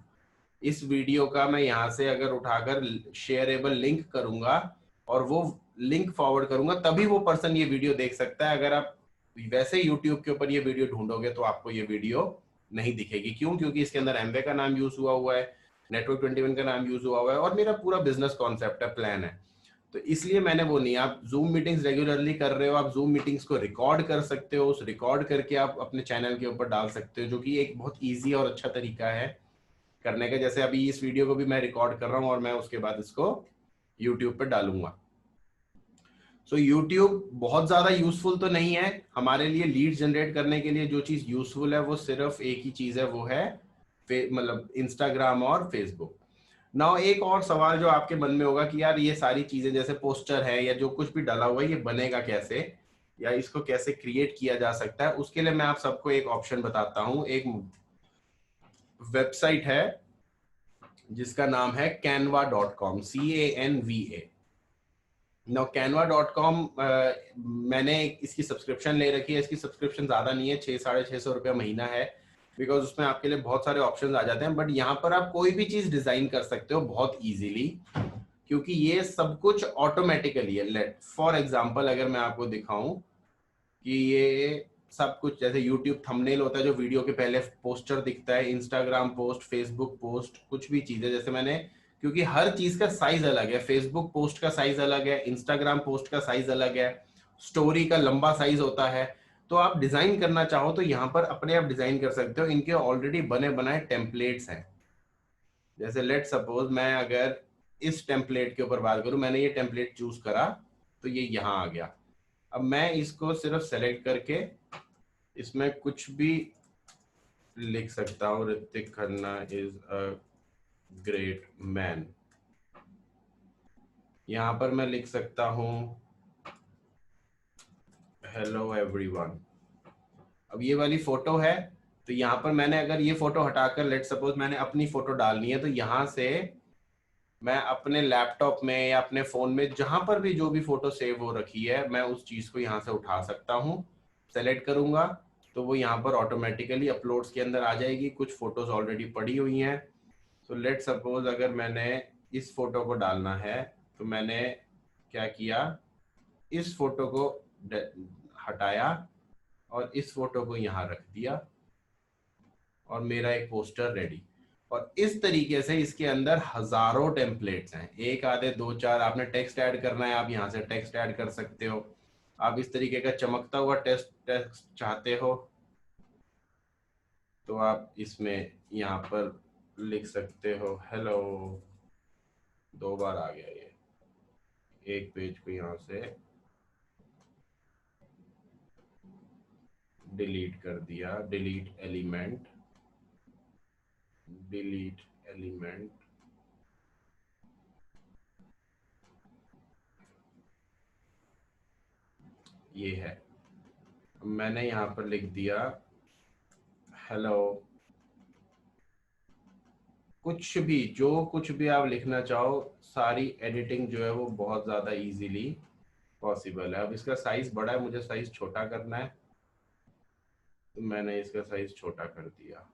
Speaker 1: इस वीडियो का मैं यहाँ से अगर उठाकर शेयरेबल लिंक करूंगा और वो लिंक फॉरवर्ड करूंगा तभी वो पर्सन ये वीडियो देख सकता है। अगर आप वैसे यूट्यूब के ऊपर ये वीडियो ढूंढोगे तो आपको ये वीडियो नहीं दिखेगी। क्यों? क्योंकि इसके अंदर एमवे का नाम यूज हुआ है, नेटवर्क 21 का नाम यूज हुआ है, और मेरा पूरा बिजनेस कॉन्सेप्ट है, प्लान है। तो इसलिए मैंने वो नहीं। आप जूम मीटिंग्स रेगुलरली कर रहे हो, आप जूम मीटिंग्स को रिकॉर्ड कर सकते हो, उस रिकॉर्ड करके आप अपने चैनल के ऊपर डाल सकते हो, जो कि एक बहुत ईजी और अच्छा तरीका है करने का। जैसे अभी इस वीडियो को भी मैं रिकॉर्ड कर रहा हूँ और मैं उसके बाद इसको यूट्यूब पर डालूंगा। सो यूट्यूब बहुत ज्यादा यूजफुल तो नहीं है हमारे लिए। लीड जनरेट करने के लिए जो चीज यूजफुल है वो सिर्फ एक ही चीज है, वो है मतलब इंस्टाग्राम और फेसबुक। नाउ एक और सवाल जो आपके मन में होगा कि यार ये सारी चीजें जैसे पोस्टर है या जो कुछ भी डाला हुआ है ये बनेगा कैसे, या इसको कैसे क्रिएट किया जा सकता है। उसके लिए मैं आप सबको एक ऑप्शन बताता हूँ। एक वेबसाइट है जिसका नाम है canva.com, CANVA। नो canva.com, मैंने इसकी सब्सक्रिप्शन ले रखी है। इसकी सब्सक्रिप्शन ज्यादा नहीं है, 600-650 रुपया महीना है, बिकॉज उसमें आपके लिए बहुत सारे ऑप्शंस आ जाते हैं। बट यहाँ पर आप कोई भी चीज डिजाइन कर सकते हो बहुत इजीली, क्योंकि ये सब कुछ ऑटोमेटिकली है। लेट फॉर एग्जांपल अगर मैं आपको दिखाऊं कि ये सब कुछ जैसे यूट्यूब थंबनेल होता है जो वीडियो के पहले पोस्टर दिखता है, इंस्टाग्राम पोस्ट, फेसबुक पोस्ट, कुछ भी चीजें जैसे मैंने, क्योंकि हर चीज का साइज अलग है, फेसबुक पोस्ट का साइज अलग है, इंस्टाग्राम पोस्ट का साइज अलग है, स्टोरी का लंबा साइज होता है। तो आप डिजाइन करना चाहो तो यहाँ पर अपने आप डिजाइन कर सकते हो। इनके ऑलरेडी बने बनाए टेम्पलेट्स हैं। जैसे लेट सपोज मैं अगर इस टेम्पलेट के ऊपर बात करूं, मैंने ये टेम्पलेट चूज करा तो ये यहाँ आ गया। अब मैं इसको सिर्फ सेलेक्ट करके इसमें कुछ भी लिख सकता हूँ, Hrithik Khanna is a great man. यहाँ पर मैं लिख सकता हूँ हेलो एवरीवन। अब ये वाली फोटो है, तो यहाँ पर मैंने अगर ये फोटो हटाकर लेट सपोज मैंने अपनी फोटो डालनी है, तो यहाँ से मैं अपने लैपटॉप में या अपने फोन में जहां पर भी जो भी फोटो सेव हो रखी है मैं उस चीज को यहाँ से उठा सकता हूँ। सेलेक्ट करूंगा तो वो यहाँ पर ऑटोमेटिकली अपलोड्स के अंदर आ जाएगी। कुछ फोटोज ऑलरेडी पड़ी हुई हैं। तो लेट सपोज अगर मैंने इस फोटो को डालना है तो मैंने क्या किया, इस फोटो को हटाया और इस फोटो को यहाँ रख दिया और मेरा एक पोस्टर रेडी। और इस तरीके से इसके अंदर हजारों टेम्पलेट्स हैं, एक आधे दो चार। आपने टेक्स्ट ऐड करना है, आप यहाँ से टेक्स्ट ऐड कर सकते हो। आप इस तरीके का चमकता हुआ टेक्स्ट चाहते हो तो आप इसमें यहाँ पर लिख सकते हो हेलो। 2 बार आ गया ये, एक पेज को यहाँ से डिलीट कर दिया, डिलीट एलिमेंट, डिलीट एलिमेंट। ये है, मैंने यहाँ पर लिख दिया हेलो। कुछ भी, जो कुछ भी आप लिखना चाहो, सारी एडिटिंग जो है वो बहुत ज़्यादा इजीली पॉसिबल है। अब इसका साइज बड़ा है, मुझे साइज छोटा करना है तो मैंने इसका साइज छोटा कर दिया।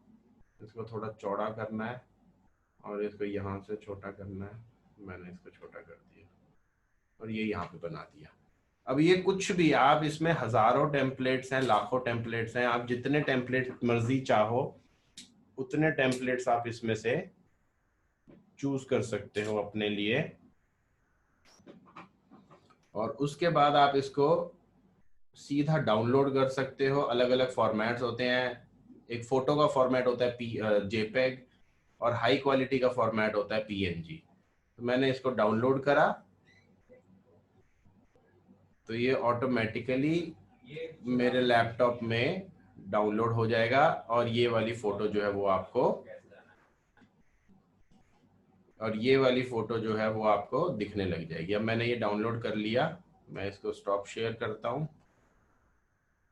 Speaker 1: इसको थोड़ा चौड़ा करना है और इसको यहाँ से छोटा करना है, मैंने इसको छोटा कर दिया और ये यहाँ पे बना दिया। अब ये कुछ भी, आप इसमें हजारों टेम्पलेट्स हैं, लाखों टेम्पलेट्स हैं, आप जितने टेम्पलेट मर्जी चाहो उतने टेम्पलेट्स आप इसमें से चूज कर सकते हो अपने लिए। और उसके बाद आप इसको सीधा डाउनलोड कर सकते हो। अलग अलग फॉर्मेट्स होते हैं, एक फोटो का फॉर्मेट होता है जेपेग, और हाई क्वालिटी का फॉर्मेट होता है पीएनजी। तो मैंने इसको डाउनलोड करा तो ये ऑटोमेटिकली मेरे लैपटॉप में डाउनलोड हो जाएगा और ये वाली फोटो जो है वो आपको, और ये वाली फोटो जो है वो आपको दिखने लग जाएगी। अब मैंने ये डाउनलोड कर लिया, मैं इसको स्टॉप शेयर करता हूँ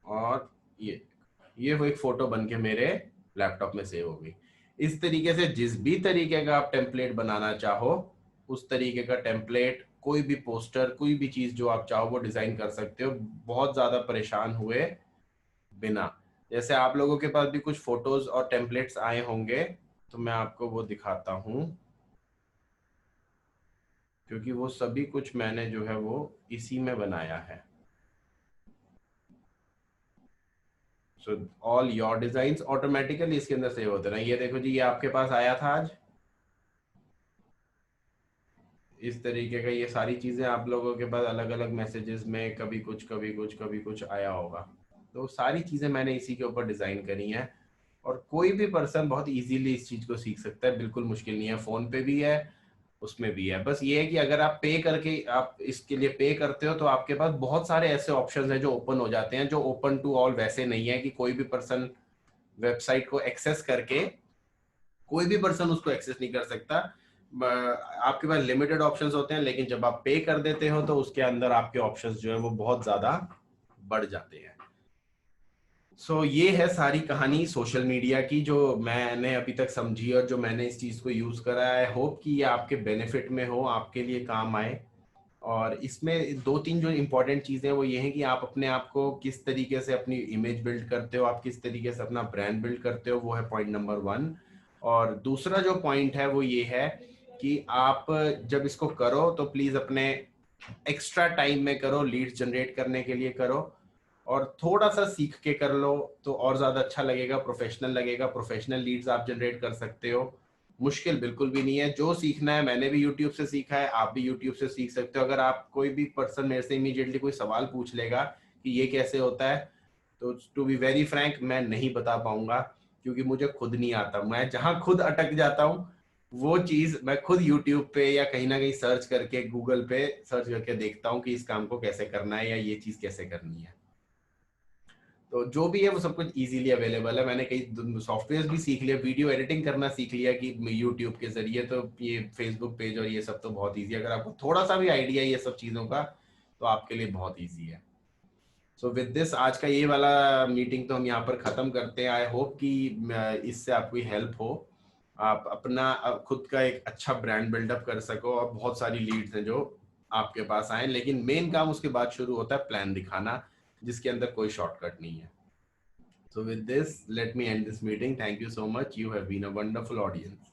Speaker 1: और ये वो एक फोटो बन के मेरे लैपटॉप में सेव हो गई। इस तरीके से जिस भी तरीके का आप टेम्पलेट बनाना चाहो उस तरीके का टेम्पलेट, कोई भी पोस्टर, कोई भी चीज जो आप चाहो वो डिजाइन कर सकते हो, बहुत ज्यादा परेशान हुए बिना। जैसे आप लोगों के पास भी कुछ फोटोज और टेम्पलेट्स आए होंगे तो मैं आपको वो दिखाता हूँ, क्योंकि वो सभी कुछ मैंने जो है वो इसी में बनाया है। So all your designs automatically इसके अंदर सेव होते हैं। ये देखो जी, ये आपके पास आया था आज, इस तरीके का ये सारी चीजें आप लोगों के पास अलग अलग मैसेजेस में कभी कुछ कभी कुछ कभी कुछ आया होगा। तो सारी चीजें मैंने इसी के ऊपर डिजाइन करी हैं और कोई भी पर्सन बहुत इजीली इस चीज को सीख सकता है, बिल्कुल मुश्किल नहीं है। फोन पे भी है, उसमें भी है। बस ये है कि अगर आप पे करके, आप इसके लिए पे करते हो तो आपके पास बहुत सारे ऐसे ऑप्शंस हैं जो ओपन हो जाते हैं, जो ओपन टू ऑल वैसे नहीं है कि कोई भी पर्सन वेबसाइट को एक्सेस करके, कोई भी पर्सन उसको एक्सेस नहीं कर सकता। आपके पास लिमिटेड ऑप्शंस होते हैं, लेकिन जब आप पे कर देते हो तो उसके अंदर आपके ऑप्शंस जो है वो बहुत ज्यादा बढ़ जाते हैं। ये है सारी कहानी सोशल मीडिया की, जो मैंने अभी तक समझी और जो मैंने इस चीज को यूज करा है। आई होप कि ये आपके बेनिफिट में हो, आपके लिए काम आए। और इसमें 2-3 जो इम्पोर्टेंट चीजें हैं वो ये हैं कि आप अपने आप को किस तरीके से अपनी इमेज बिल्ड करते हो, आप किस तरीके से अपना ब्रांड बिल्ड करते हो, वो है पॉइंट नंबर 1। और दूसरा जो पॉइंट है वो ये है कि आप जब इसको करो तो प्लीज अपने एक्स्ट्रा टाइम में करो, लीड्स जनरेट करने के लिए करो, और थोड़ा सा सीख के कर लो तो और ज्यादा अच्छा लगेगा, प्रोफेशनल लगेगा। प्रोफेशनल लीड्स आप जनरेट कर सकते हो, मुश्किल बिल्कुल भी नहीं है। जो सीखना है मैंने भी यूट्यूब से सीखा है, आप भी यूट्यूब से सीख सकते हो। अगर आप, कोई भी पर्सन मेरे से इमीडिएटली कोई सवाल पूछ लेगा कि ये कैसे होता है, तो टू बी वेरी फ्रैंक मैं नहीं बता पाऊंगा, क्योंकि मुझे खुद नहीं आता। मैं जहां खुद अटक जाता हूँ वो चीज मैं खुद यूट्यूब पे या कहीं ना कहीं सर्च करके, गूगल पे सर्च करके देखता हूँ कि इस काम को कैसे करना है या ये चीज कैसे करनी है। तो जो भी है वो सब कुछ इजीली अवेलेबल है। मैंने कई सॉफ्टवेयर भी सीख लिया, वीडियो एडिटिंग करना सीख लिया कि यूट्यूब के जरिए। तो ये फेसबुक पेज और ये सब तो बहुत इजी है, अगर आपको थोड़ा सा भी आइडिया है ये सब चीज़ों का तो आपके लिए बहुत इजी है। विद दिस आज का ये वाला मीटिंग तो हम यहाँ पर ख़त्म करते हैं। आई होप कि इससे आपकी हेल्प हो, आप अपना खुद का एक अच्छा ब्रांड बिल्डअप कर सको और बहुत सारी लीड्स हैं जो आपके पास आए। लेकिन मेन काम उसके बाद शुरू होता है प्लान दिखाना, जिसके अंदर कोई शॉर्टकट नहीं है। So with this, let me end this meeting. Thank you so much. You have been a wonderful audience.